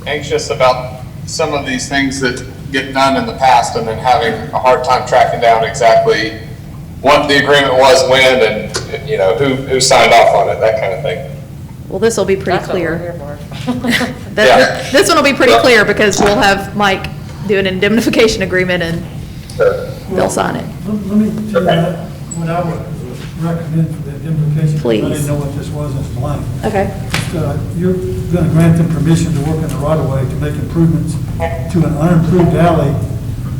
anxious about some of these things that get done in the past and then having a hard time tracking down exactly what the agreement was when and, you know, who signed off on it, that kind of thing. Well, this will be pretty That's what we're clear. here for. This one will be pretty clear because we'll have Mike do an indemnification agreement and they'll sign it. Let me tell you what I would recommend for the indemnification. I Please. didn't know what this was, it's blank. Okay. You're going to grant them permission to work in the right of way to make improvements to an unimproved alley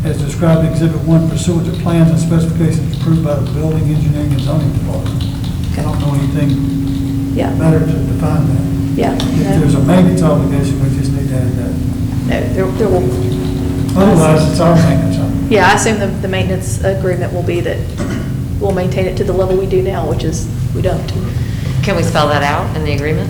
as described in Exhibit 1 pursuant to plans and specifications approved by the Building, Engineering, and Zoning Department. I don't know anything better to define that. Yeah. If there's a maintenance obligation, we just need to add that. No, there will. Otherwise, it's our maintenance. Yeah, I assume the maintenance agreement will be that we'll maintain it to the level we do now, which is we don't. Can we spell that out in the agreement?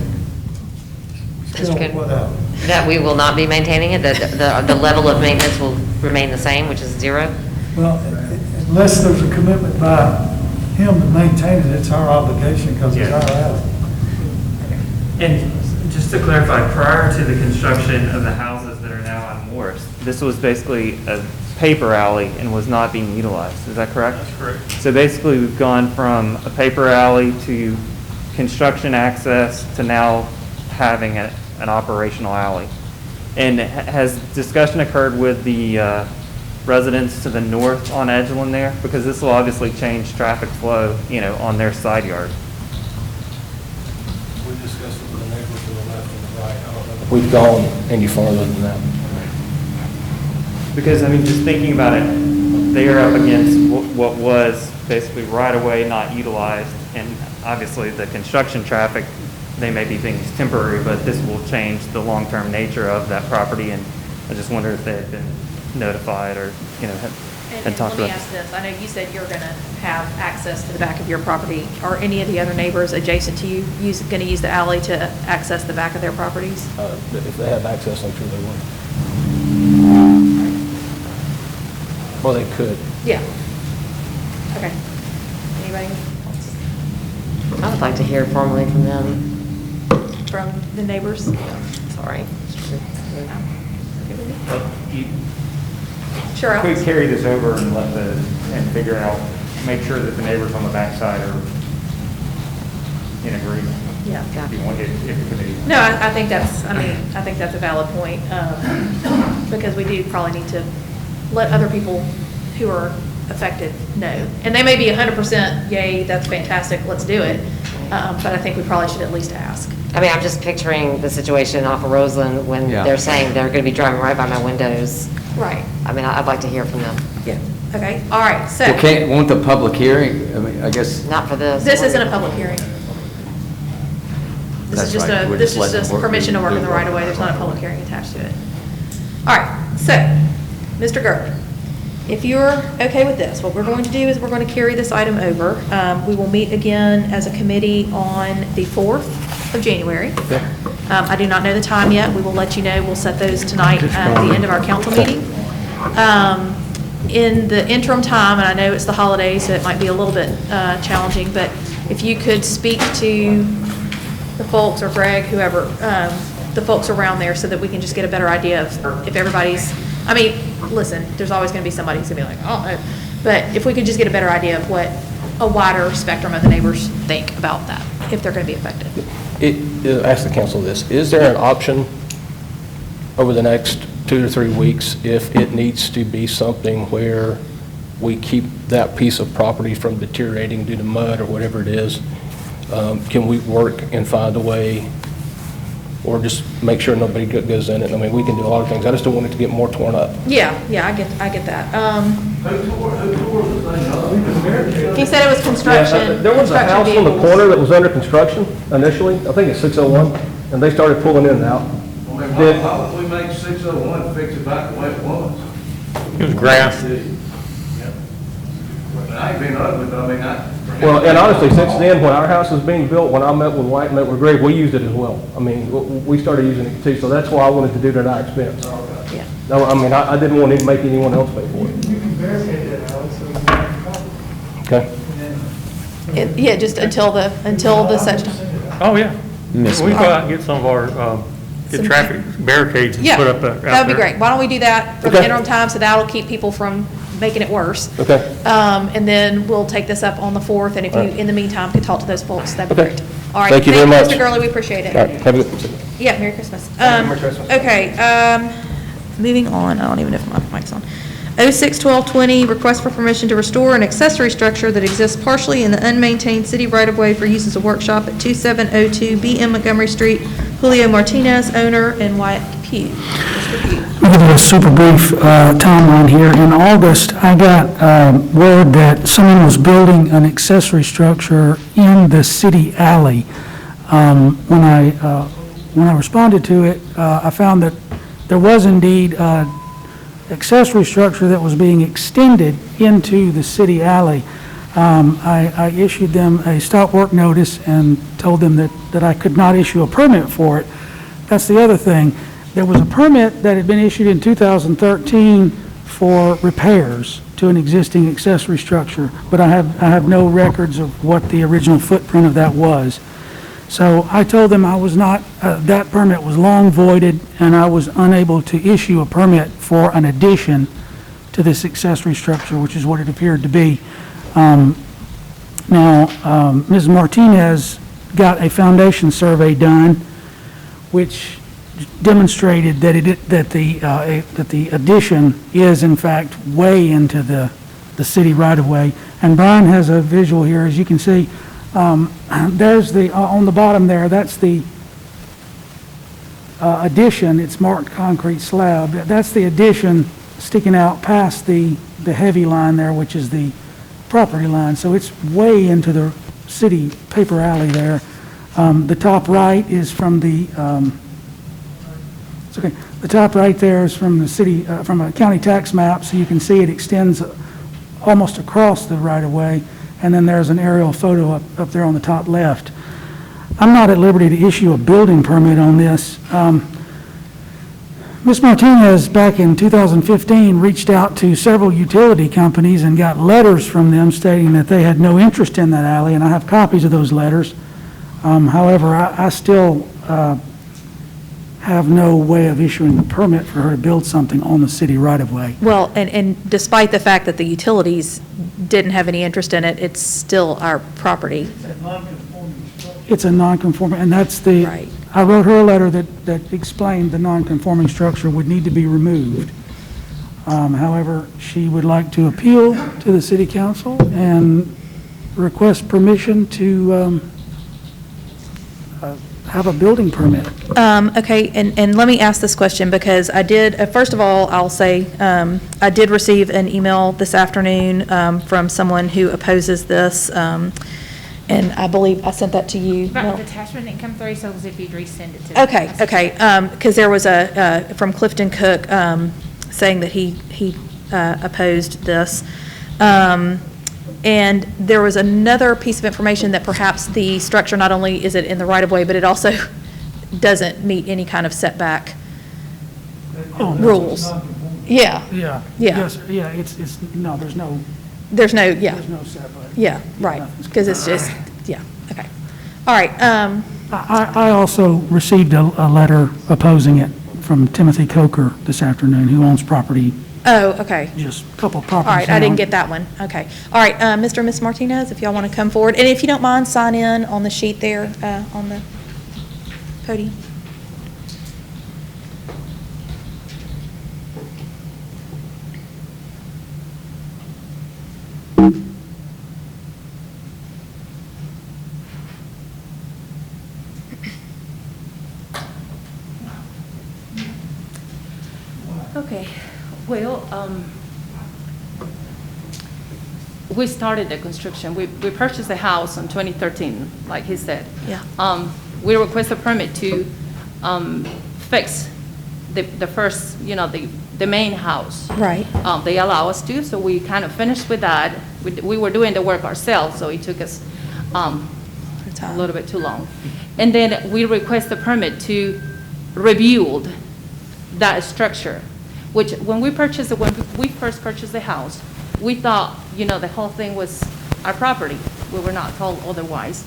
Spell what out? That we will not be maintaining it, that the level of maintenance will remain the same, which is 0? Well, unless there's a commitment by him to maintain it, it's our obligation because it's our alley. And just to clarify, prior to the construction of the houses that are now on Morris, this was basically a paper alley and was not being utilized. Is that correct? That's correct. So basically, we've gone from a paper alley to construction access to now having an operational alley. And has discussion occurred with the residents to the north on Edgeland there? Because this will obviously change traffic flow, on their side yard. We discussed it with the neighbors to the left and the right. I don't know if we've gone any farther than that. Because, just thinking about it, they are up against what was basically right-of-way not utilized, and obviously the construction traffic, they may be things temporary, but this will change the long-term nature of that property, and I just wonder if they had been notified or, had talked Let me about. ask this, I know you said you're going to have access to the back of your property. Are any of the other neighbors adjacent to you going to use the alley to access the back of their properties? If they have access, I'm sure they would. Well, they could. Yeah. Okay. Anybody else? I would like to hear formally from them. From the neighbors? Sorry. Sure. Could we carry this over and and figure out, make sure that the neighbors on the backside are in agreement? Yeah. If you want, if the committee. No, I think that's a valid point, because we do probably need to let other people who are affected know. And they may be 100% yay, that's fantastic, let's do it. But I think we probably should at least ask. I'm just picturing the situation off of Roseland when Yeah. they're saying they're going to be driving right by my windows. Right. I'd like to hear from them. Yeah. Okay, all right, so. Well, won't the public hearing, I guess. Not for this. This isn't a public hearing. This is That's right. We're just letting them work. permission to work in the right of way. There's not a public hearing attached to it. All right, so, Mr. Gertler, if you're okay with this, what we're going to do is we're going to carry this item over. We will meet again as a committee on the 4th of January. I do not know the time yet. We will let you know. We'll set those tonight at the end of our council meeting. In the interim time, and I know it's the holidays, so it might be a little bit challenging, but if you could speak to the folks, or Greg, whoever, the folks around there, so that we can just get a better idea of if everybody's, listen, there's always going to be somebody who's going to be like, oh, no. But if we could just get a better idea of what a wider spectrum of the neighbors think about that, if they're going to be affected. Ask the council this, is there an option over the next 2 to 3 weeks if it needs to be something where we keep that piece of property from deteriorating due to mud or whatever it is? Can we work and find a way, or just make sure nobody goes in it? We can do a lot of things. I just don't want it to get more torn up. Yeah, I get that. Who tore the thing up? He said it was construction. There was a house on the corner that was under construction initially, I think it's 601, and they started pulling in and out. Why would we make 601 and fix it back the way it was? It was grass. I ain't been ugly, but Well, and honestly, since then, when our house was being built, when I met with White, met with Greg, we used it as well. We started using it too, so that's why I wanted to do it at our expense. Yeah. No, I didn't want to make anyone else pay for it. You can barricade that, Alex, so it's not a problem. Okay? Yeah, just until the such time. Oh, yeah. We go out and get some of our, get traffic barricades and Yeah, put up that would be great. Why don't we do that for the Okay. interim time, so that'll keep people from making it worse. Okay. And then we'll take this up on the 4th, and if you, in the meantime, could talk to those folks, that'd be Okay. great. All right. Thank you very much. Mr. Gurley, we appreciate it. All right, have a good. Yeah, Merry Christmas. Merry Christmas. Okay, moving on, I don't even know if my mic's on. 06-1220, request for permission to restore an accessory structure that exists partially in the unmaintained city right-of-way for use as a workshop at 2702 BM Montgomery Street. Julio Martinez, owner, and Wyatt Pugh. Mr. Pugh. I'll give you a super brief timeline here. In August, I got word that someone was building an accessory structure in the city alley. When I responded to it, I found that there was indeed an accessory structure that was being extended into the city alley. I issued them a stop work notice and told them that I could not issue a permit for it. That's the other thing. There was a permit that had been issued in 2013 for repairs to an existing accessory structure, but I have no records of what the original footprint of that was. So I told them I was not, that permit was long voided, and I was unable to issue a permit for an addition to this accessory structure, which is what it appeared to be. Now, Ms. Martinez got a foundation survey done, which demonstrated that the addition is in fact way into the city right-of-way. And Brian has a visual here, as you can see. There's the, on the bottom there, that's the addition. It's marked concrete slab. That's the addition sticking out past the heavy line there, which is the property line. So it's way into the city paper alley there. The top right is from the, it's okay. The top right there is from the city, from a county tax map, so you can see it extends almost across the right-of-way. And then there's an aerial photo up there on the top left. I'm not at liberty to issue a building permit on this. Ms. Martinez, back in 2015, reached out to several utility companies and got letters from them stating that they had no interest in that alley, and I have copies of those letters. However, I still have no way of issuing a permit for her to build something on the city right-of-way. Well, and despite the fact that the utilities didn't have any interest in it, it's still our property. It's a non-conforming, and that's the, Right. I wrote her a letter that explained the non-conforming structure would need to be removed. However, she would like to appeal to the city council and request permission to have a building permit. Okay, and let me ask this question, because I did, first of all, I'll say, I did receive an email this afternoon from someone who opposes this, and I believe I sent that to you. About the Mel. attachment didn't come through, so if you'd resend it to me. Okay, because there was a, from Clifton Cook, saying that he opposed this. And there was another piece of information that perhaps the structure, not only is it in the right-of-way, but it also doesn't meet any kind of setback rules. Yeah. Yeah. Yeah. Yes, yeah, it's, no, there's no. There's no, yeah. There's no setback. Yeah, right, because it's just, yeah, okay. All right, I also received a letter opposing it from Timothy Coker this afternoon, who owns property, oh, okay. just a couple of All properties right, I didn't down. get that one, okay. All right, Mr. and Ms. Martinez, if y'all want to come forward, and if you don't mind, sign in on the sheet there, on the podium. Okay, well, we started the construction. We purchased the house in 2013, like he said. Yeah. We request a permit to fix the first, the main house. Right. They allow us to, so we kind of finished with that. We were doing the work ourselves, so it took us a little bit too long. And then we request a permit to rebuild that structure, which when we first purchased the house, we thought, the whole thing was our property. We were not told otherwise.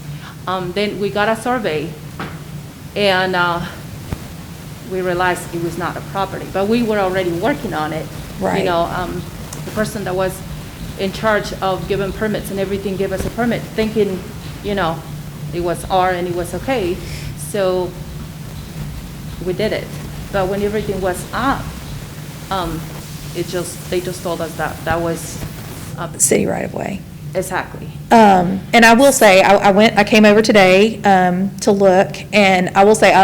Then we got a survey, and we realized it was not a property, but we were already working on it. Right. The person that was in charge of giving permits and everything gave us a permit, thinking, it was ours and it was okay. So we did it. But when everything was up, they just told us that was City right-of-way. Exactly. And I will say, I came over today to look, and I will say,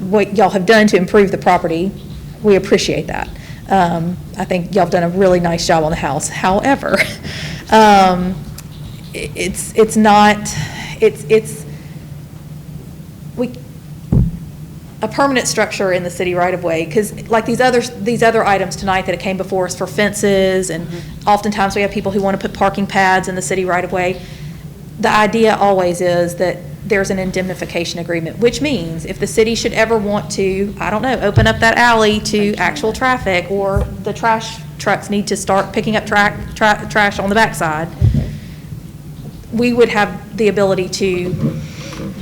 what y'all have done to improve the property, we appreciate that. I think y'all have done a really nice job on the house. However, a permanent structure in the city right-of-way, because like these other items tonight that it came before us for fences, and oftentimes we have people who want to put parking pads in the city right-of-way. The idea always is that there's an indemnification agreement, which means if the city should ever want to, I don't know, open up that alley to actual traffic, or the trash trucks need to start picking up trash on the backside, we would have the ability to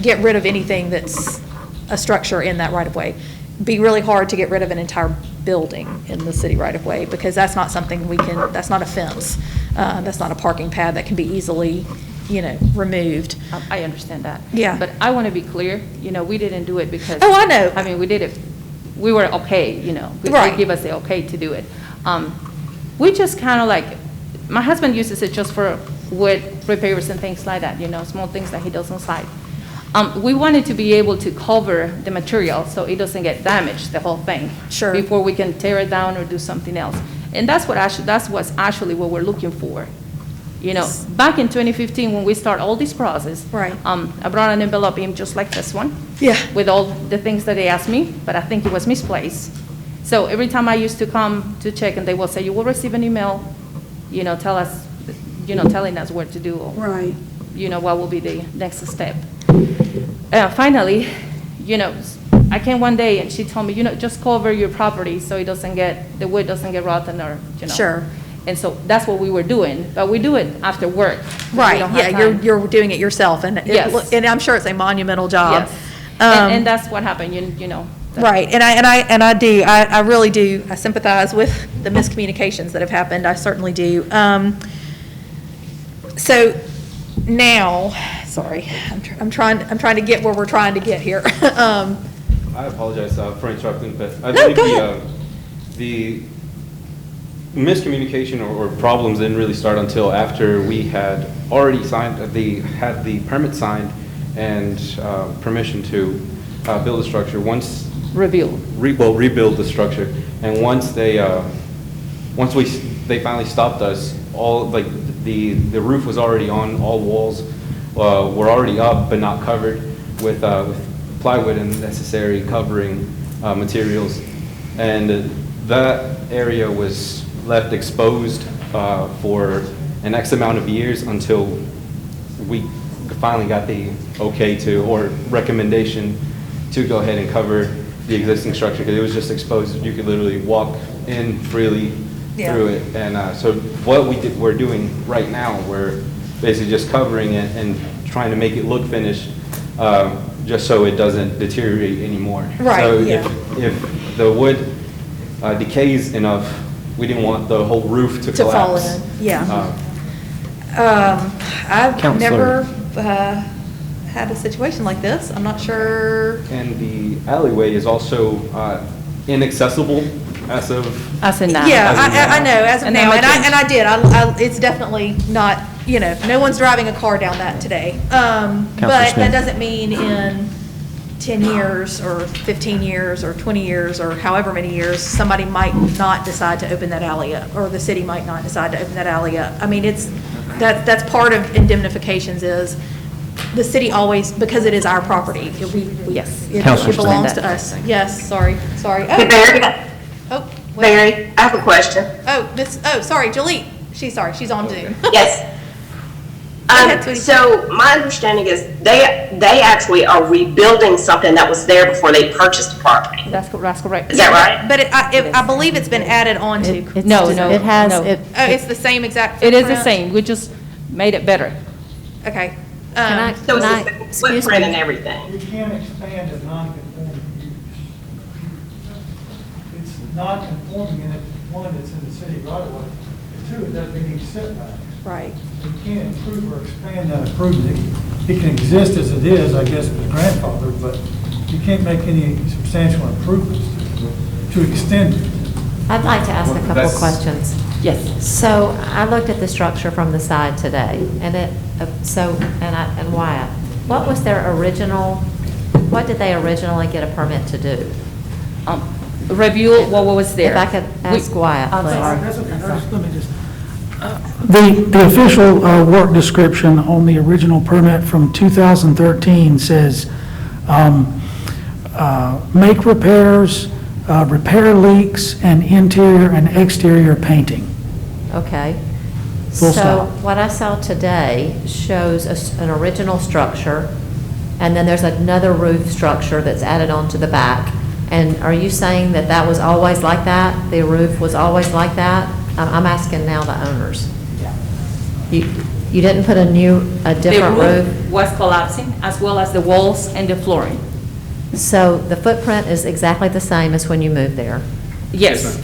get rid of anything that's a structure in that right-of-way. Be really hard to get rid of an entire building in the city right-of-way, because that's not something we can, that's not a fence. That's not a parking pad that can be easily, removed. I understand that. Yeah. But I want to be clear, we didn't do it because. Oh, I know. I mean, we did it, we were okay, Right. They give us the okay to do it. We just kind of like, my husband uses it just for wood repairs and things like that, small things that he does on site. We wanted to be able to cover the material so it doesn't get damaged, the whole thing. Sure. Before we can tear it down or do something else. And that's what's actually what we're looking for. Back in 2015, when we start all this process. Right. I brought an envelope in just like this one. Yeah. With all the things that they asked me, but I think it was misplaced. So every time I used to come to check, and they will say, you will receive an email, telling us what to do. Or, Right. What will be the next step. Finally, I came one day and she told me, just cover your property so the wood doesn't get rotten or, Sure. And so that's what we were doing, but we do it after work. We Right, don't have yeah, time. you're doing it yourself, and Yes. and I'm sure it's a monumental job. Yes. And that's what happened, Right, I really do, I sympathize with the miscommunications that have happened, I certainly do. So now, sorry, I'm trying to get where we're trying to get here. I apologize for interrupting, but I No, believe go ahead. the miscommunication or problems didn't really start until after we had already had the permit signed and permission to build the structure. Once rebuild the structure, and once they finally stopped us, the roof was already on, all walls were already up but not covered with plywood and necessary covering materials, and that area was left exposed for an X amount of years until we finally got the okay or recommendation to go ahead and cover the existing structure, because it was just exposed. You could literally walk in freely through it. And so what we're doing right now, we're basically just covering it and trying to make it look finished, just so it doesn't deteriorate anymore. Right, So yeah. if the wood decays enough, we didn't want the whole roof to fall collapse. in, yeah. I've Counselor. never had a situation like this. I'm not sure. And the alleyway is also inaccessible as of. As in now. Yeah, I know, as of And now, that and might change. I did. It's definitely not, no one's driving a car down that today. But that Smith. doesn't mean in 10 years or 15 years or 20 years or however many years, somebody might not decide to open that alley up, or the city might not decide to open that alley up. I mean, that's part of indemnifications is the city always, because it is our property, Yes. it Counselor belongs Smith. to us. Yes, sorry. Hey, Barry. Oh, wait. Barry, I have a question. Sorry, Jolie. She's on Zoom. Yes. ahead, sweetie. So my understanding is they actually are rebuilding something that was there before they purchased the property. That's correct. Is that right? But I believe it's been added on to. No, It has, no. It's the same exact It is the footprint? same, we just made it better. Okay. So it's the same footprint and everything. You can't expand a non-conforming use. It's non-conforming in it, one, it's in the city right away, and two, it doesn't meet any setback. Right. You can't improve or expand that improvement. It can exist as it is, I guess, with grandfathered, but you can't make any substantial improvements to extend it. I'd like to ask a couple of That's- questions. Yes. So I looked at the structure from the side today, and and Wyatt, what was their original, what did they originally get a permit to do? Review what was there. If I could ask Wyatt, I'm please. sorry. That's okay, let me just. The official work description on the original permit from 2013 says, make repairs, repair leaks, and interior and exterior painting. Okay. Full So stop. what I saw today shows an original structure, and then there's another roof structure that's added onto the back. And are you saying that that was always like that? The roof was always like that? I'm asking now the owners. You didn't put a different The roof? roof was collapsing, as well as the walls and the flooring. So the footprint is exactly the same as when you moved there? Yes.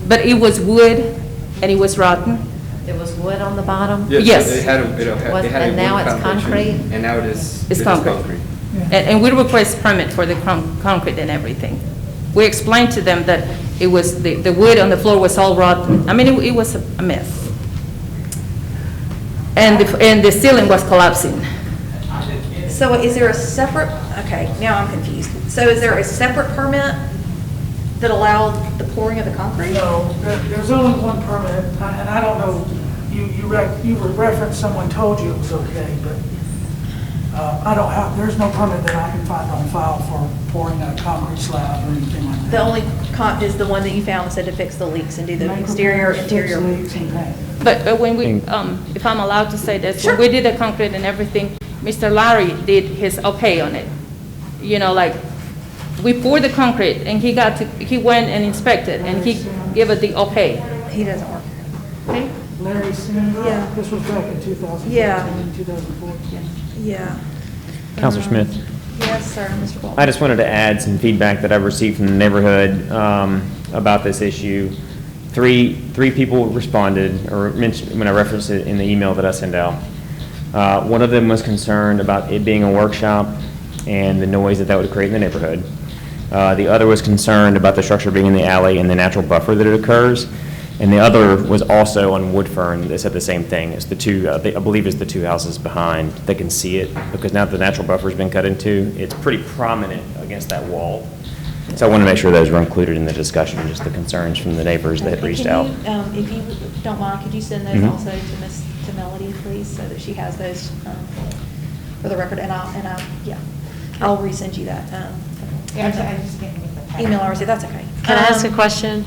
But it was wood, and it was rotten. It was wood on the bottom? Yes. It had a And now wood it's foundation, concrete? And now it is. It's concrete. And we request permit for the concrete and everything. We explained to them that it was, the wood on the floor was all rotten. I mean, it was a mess. And the ceiling was collapsing. So is there a separate, okay, now I'm confused. So is there a separate permit that allowed the pouring of the concrete? No, there's only one permit, and I don't know, you referenced someone told you it was okay, but I don't have, there's no permit that I can find on file for pouring a concrete slab or anything like that. The only is the one that you found that said to fix the leaks and do the exterior, interior. But when we, if I'm allowed to say this, when we did the concrete and everything, Mr. Larry did his okay on it. You know, like, we poured the concrete and he went and inspected and he gave it the okay. He doesn't work. Okay? Larry Sandra? Yeah. This was back in 2014, Yeah. 2014. Yeah. Counselor Smith? Yes, sir, Mr. Baldwin. I just wanted to add some feedback that I've received from the neighborhood about this issue. Three people responded, or mentioned when I referenced it in the email that I sent out. One of them was concerned about it being a workshop and the noise that would create in the neighborhood. The other was concerned about the structure being in the alley and the natural buffer that it occurs. And the other was also on Woodfern that said the same thing. It's the two, I believe it's the two houses behind. They can see it because now the natural buffer's been cut into, it's pretty prominent against that wall. So I want to make sure those were included in the discussion, just the concerns from the neighbors that reached out. If you don't mind, could you send those Mhm. also to Melody, please, so that she has those for the record? And I'll resend you that. I just can't make that. Email or that's okay. Can I ask a question?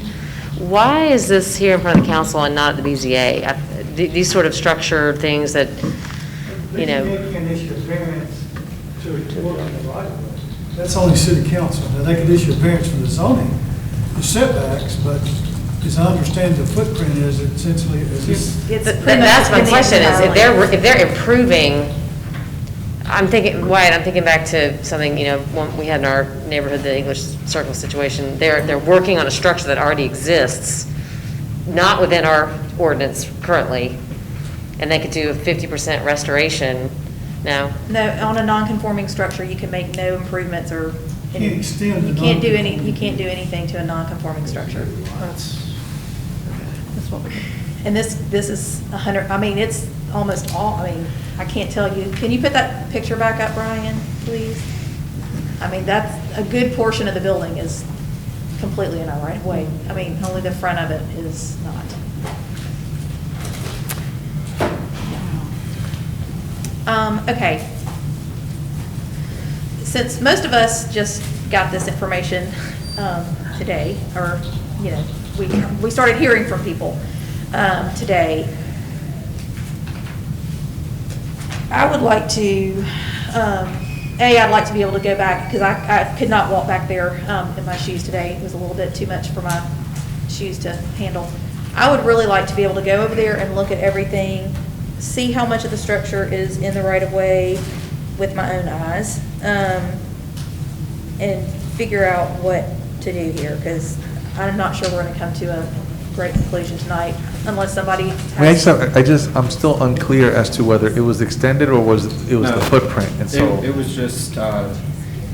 Why is this here in front of the council and not at the BZA? These sort of structure things that, you know. They can issue a variance to work on the right of way. That's only city council. Now, they could issue a variance for the zoning, the setbacks, but as I understand the footprint is essentially, That's my question, is if they're improving, I'm thinking back to something, we had in our neighborhood, the English Circle situation. They're working on a structure that already exists, not within our ordinance currently, and they could do a 50% restoration. No? No, on a non-conforming structure, you can make no improvements or. Can't extend the You can't do anything to a non-conforming structure. That's what we do. And this is 100, I mean, it's almost all, I can't tell you. Can you put that picture back up, Brian, please? I mean, that's, a good portion of the building is completely in our right of way. I mean, only the front of it is not. Okay. Since most of us just got this information today, or, we started hearing from people today, I would like to, I'd like to be able to go back, because I could not walk back there in my shoes today. It was a little bit too much for my shoes to handle. I would really like to be able to go over there and look at everything, see how much of the structure is in the right-of-way with my own eyes, and figure out what to do here, because I'm not sure we're going to come to a great conclusion tonight, unless somebody has... I'm still unclear as to whether it was extended or was the footprint, and so... It was just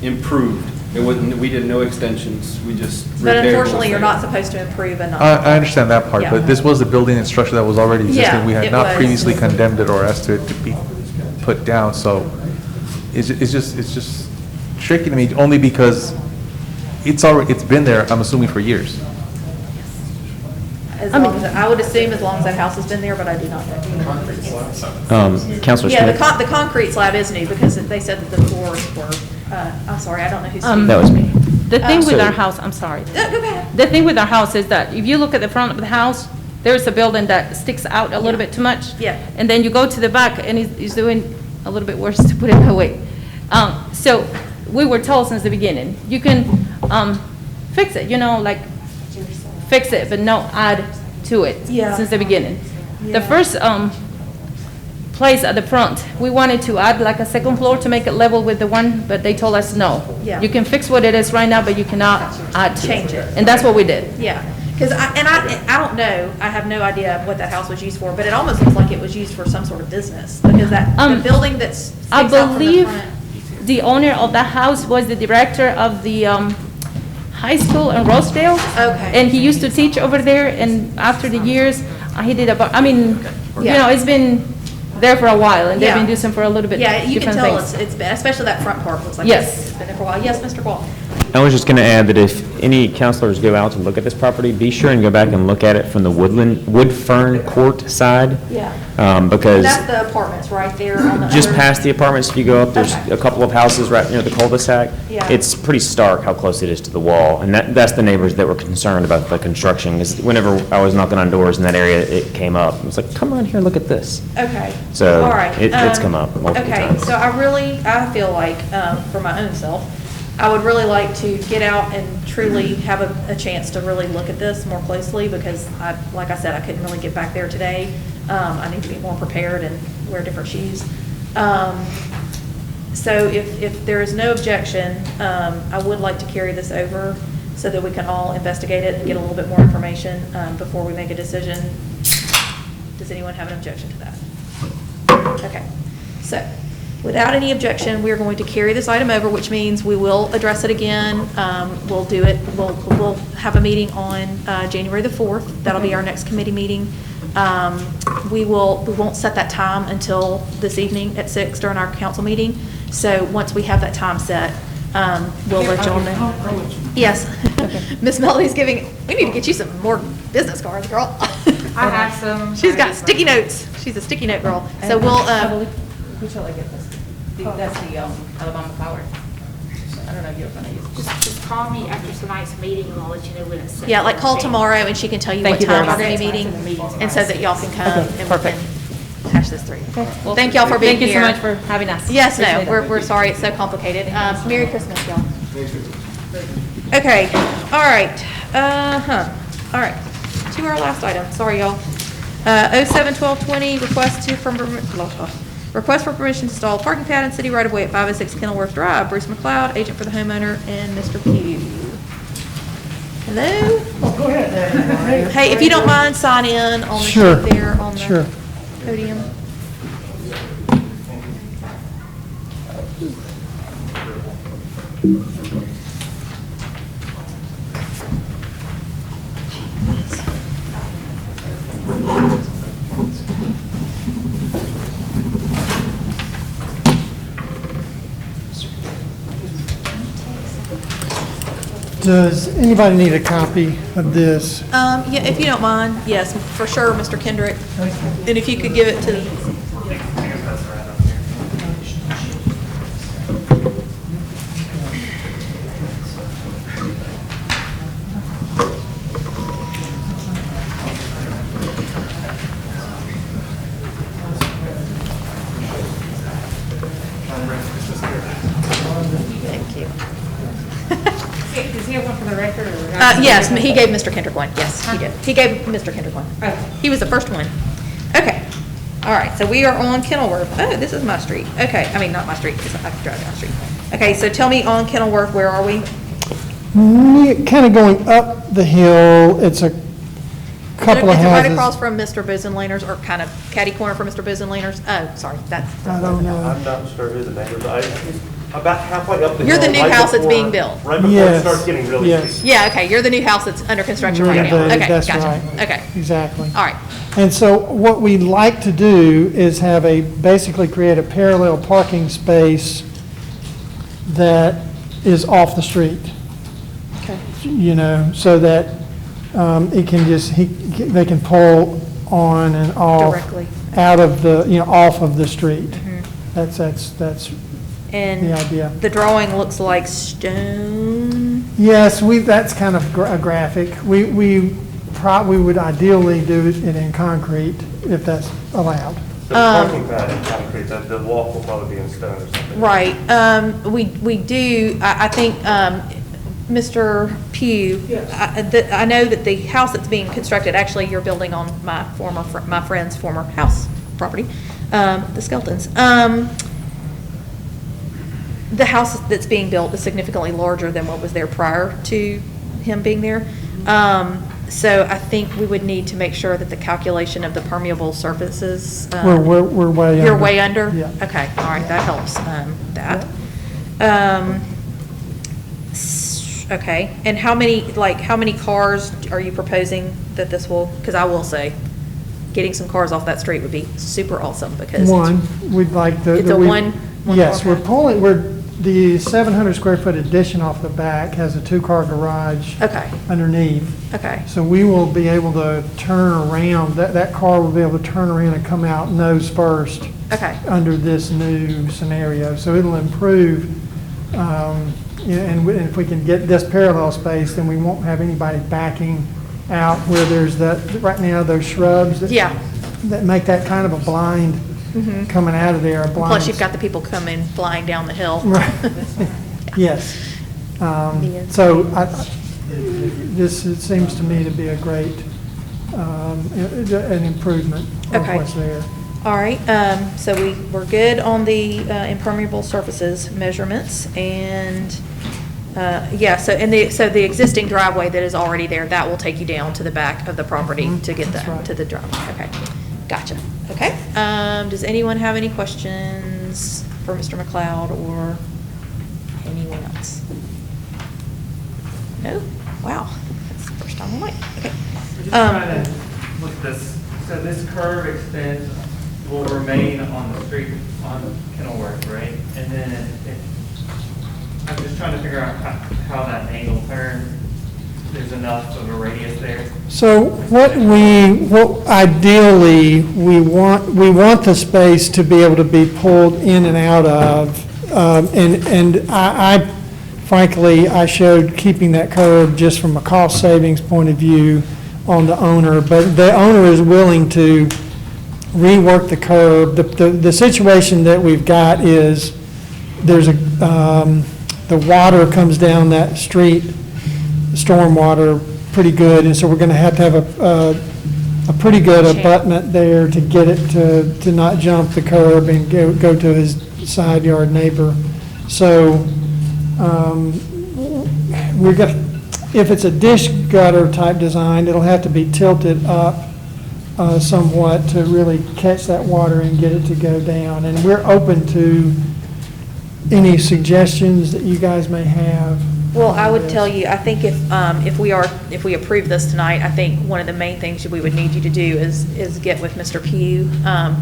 improved. It wasn't, we did no extensions, we just... But unfortunately, you're not supposed to improve a non... I understand that part, Yeah. but this was a building and structure that was already existing. Yeah, We had it not was. previously condemned it or asked it to be put down, so it's just tricky to me, only because it's been there, I'm assuming, for years. As long as, I would assume as long as that house has been there, but I do not know. Counselor Yeah, Smith? the concrete slab is new, because they said that the floors were, I'm sorry, I don't know who's speaking. That was me. The thing with So- our house, I'm sorry. Go ahead. The thing with our house is that if you look at the front of the house, there's a building that sticks out a little bit too much. Yeah. And then you go to the back and it's doing a little bit worse, to put it that way. So we were told since the beginning, you can fix it, like fix it, but no add to it Yeah. since the beginning. Yeah. The first place at the front, we wanted to add like a second floor to make it level with the one, but they told us no. Yeah. You can fix what it is right now, but you cannot add to Change it. And that's what we did. Yeah, because I don't know, I have no idea what that house was used for, but it almost looks like it was used for some sort of business, because the building that's sticks I out from the believe front. the owner of that house was the director of the high school in Rosedale. Okay. And he used to teach over there, and after the years, he did it's been there for a while, and they've Yeah. been using for a little bit Yeah, you can different tell things. it's been, especially that front part looks like Yes. it's been there for a while. Yes, Mr. Wall? I was just going to add that if any counselors go out to look at this property, be sure and go back and look at it from the Wood Fern Court side. Yeah. Because That's the apartments right there on the just other- past the apartments, if you go up, there's Okay. a couple of houses right near the cul-de-sac. Yeah. It's pretty stark how close it is to the wall, and that's the neighbors that were concerned about the construction, because whenever I was knocking on doors in that area, it came up. It was like, come around here, look at this. Okay. So All right. it's come up multiple Okay, times. so I feel like, for my own self, I would really like to get out and truly have a chance to really look at this more closely, because like I said, I couldn't really get back there today. I need to be more prepared and wear different shoes. So if there is no objection, I would like to carry this over so that we can all investigate it and get a little bit more information before we make a decision. Does anyone have an objection to that? Okay, so without any objection, we are going to carry this item over, which means we will address it again. We'll do it, we'll have a meeting on January the 4th. That'll be our next committee meeting. We won't set that time until this evening at 6 during our council meeting. So once we have that time set, we'll let y'all know. Yes. Miss Melody's we need to get you some more business cards, girl. I have some. She's got sticky notes. She's a sticky note girl. So we'll, Who shall I get this? That's the Alabama Power. I don't know if you're gonna use it. Just call me after tonight's meeting and I'll let you know when it's set. yeah, like call tomorrow and she can tell you Thank what you very time we're much. going to be meeting, and so that y'all can come Okay, and we perfect. can hash this through. Well, thank y'all for being here. Thank you so much for having us. Yes, Appreciate no, it. we're sorry it's so complicated. Merry Christmas, y'all. Okay, all right, all right, to our last item, sorry, y'all. 07-1220, request for permission to install a parking pad in city right of way at 506 Kenilworth Drive. Bruce McLeod, agent for the homeowner, and Mr. Pugh. Hello? Go ahead. Hey, if you don't mind, sign in on the Sure, sheet there on sure. the podium. Does anybody need a copy of this? Yeah, if you don't mind, yes, for sure, Mr. Kendrick. And if you could give it to, thank you. Is he one for the record or? Yes, he gave Mr. Kendrick one, yes, he did. He gave Mr. Kendrick one. He was the first one. Okay, all right, so we are on Kenilworth. Oh, this is my street. Okay, I mean, not my street, because I drive down the street. Okay, so tell me on Kenilworth, where are we? Kind of going up the hill, it's a couple of Is it right houses. across from Mr. Bozenleiner's, or kind of catty corner from Mr. Bozenleiner's? Oh, sorry, that's. I don't know. I'm not sure who the neighbors are. About halfway up the hill. You're the new right house that's before- being built. Right before it Yes, starts getting really yes. steep. Yeah, okay, you're the new house that's under construction right now. Okay, That's gotcha. right. Okay, Exactly. all right. And so what we'd like to do is basically create a parallel parking space that is off the street. Okay. You know, so that it can they can pull on and off. Directly. Out of off of the street. Mhm. That's And the idea. the drawing looks like stone. Yes, that's kind of a graphic. We would ideally do it in concrete if that's allowed. The parking pad in concrete, the walk will probably be in stone or something. Right, we do, I think, Mr. Pugh, I know that the house that's being constructed, actually, you're building on my friend's former house property, the Skeltons. The house that's being built is significantly larger than what was there prior to him being there. So I think we would need to make sure that the calculation of the permeable surfaces. We're way under. You're way under? Yeah. Okay, all right, that helps, that. Okay, and how many cars are you proposing that this will, because I will say, getting some cars off that street would be super awesome, because. We'd like the. It's a one Yes, car the 700 square foot addition off the back has a 2-car garage. Okay. Underneath. Okay. So we will be able to turn around, that car will be able to turn around and come out nose first. Okay. Under this new scenario. So it'll improve, and if we can get this parallel space, then we won't have anybody backing out where there's right now, those shrubs that make that kind of a blind coming out of there. Plus, you've got the people coming flying down the hill. Right. Yes. So it seems to me to be a great, an improvement of what's there. All right, so we're good on the impermeable surfaces measurements, and, so the existing driveway that is already there, that will take you down to the back of the property to get to the driveway. Okay, gotcha. Okay, does anyone have any questions for Mr. McLeod or anyone else? No? Wow, that's the first time I'm like, okay. We're just trying to look at this. So this curve extends, will remain on the street on Kenilworth, right? And then I'm just trying to figure out how that angle turns. There's enough of a radius there. So what ideally we want the space to be able to be pulled in and out of, and I frankly I showed keeping that curve just from a cost savings point of view on the owner, but the owner is willing to rework the curb. The situation that we've got is there's the water comes down that street, stormwater, pretty good, and so we're going to have a pretty good abutment there to get it to not jump the curb and go to his side yard neighbor. So we're going, if it's a dish gutter type design, it'll have to be tilted up somewhat to really catch that water and get it to go down. And we're open to any suggestions that you guys may have. Well, I would tell you, I think if we approve this tonight, I think one of the main things we would need you to do is get with Mr. Pugh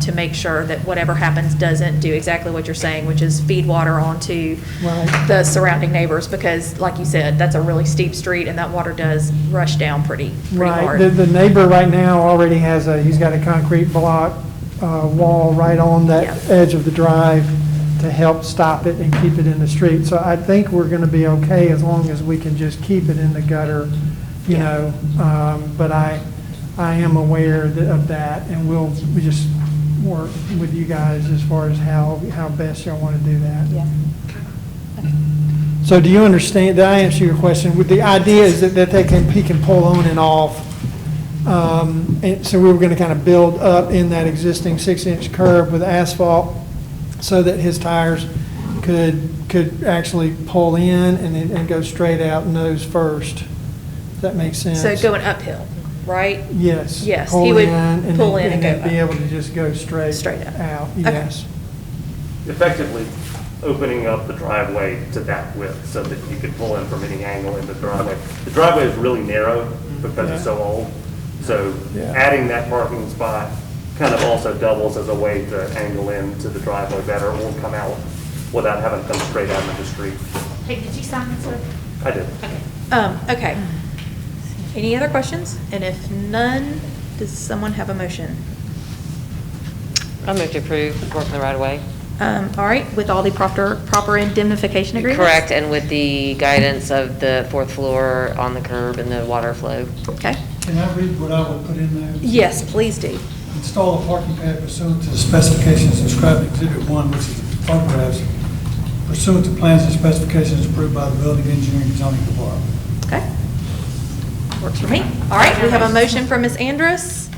to make sure that whatever happens doesn't do exactly what you're saying, which is feed water onto the surrounding neighbors, because like you said, that's a really steep street and that water does rush down pretty hard. The neighbor right now already has he's got a concrete block wall right on that edge of the drive to help stop it and keep it in the street. So I think we're going to be okay as long as we can just keep it in the gutter, you know. But I am aware of that, and we just work with you guys as far as how best y'all want to do that. Yeah. So do you understand? Did I answer your question? With the idea is that he can pull on and off. And so we were going to kind of build up in that existing 6-inch curb with asphalt, so that his tires could actually pull in and go straight out nose first. Does that make sense? So going uphill, right? Yes. Yes, pull he would in pull in and go then be up. able to just go straight out. Yes. Effectively opening up the driveway to that width so that you could pull in from any angle in the driveway. The driveway is really narrow because it's so old. So adding that parking spot kind of also doubles as a way to angle into the driveway better, or come out without having to come straight out into the street. Hey, did you sign this one? I did. Okay. Any other questions? And if none, does someone have a motion? I move to approve work in the right of way. All right, with all the proper indemnification agreements? Correct, and with the guidance of the 4th floor on the curb and the water flow. Okay. Can I read what I would put in there? Yes, please do. Install a parking pad pursuant to the specifications described in Exhibit 1, which is the photographs. pursuant to plans and specifications approved by the building engineering and zoning department. Okay. Works for me. All right, we have a motion from Ms. Andrus.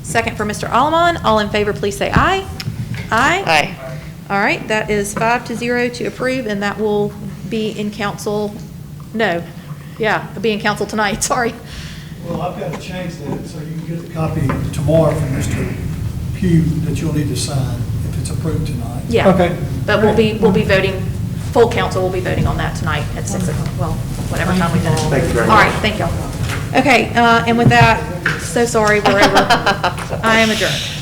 Second for Mr. Allemon. All in favor, please say aye. Aye. Aye. All right, that is 5-0 to approve, and that will be in council, no, yeah, it'll be in council tonight, sorry. Well, I've got to change that, so you can get a copy tomorrow from Mr. Pugh that you'll need to sign if it's approved tonight. Yeah. Okay. But we'll be voting, full council will be voting on that tonight at 6 o'clock, well, whatever time we finish. Thank you very All right, much. thank y'all. Okay, and with that, so sorry, we're over. I am adjourned.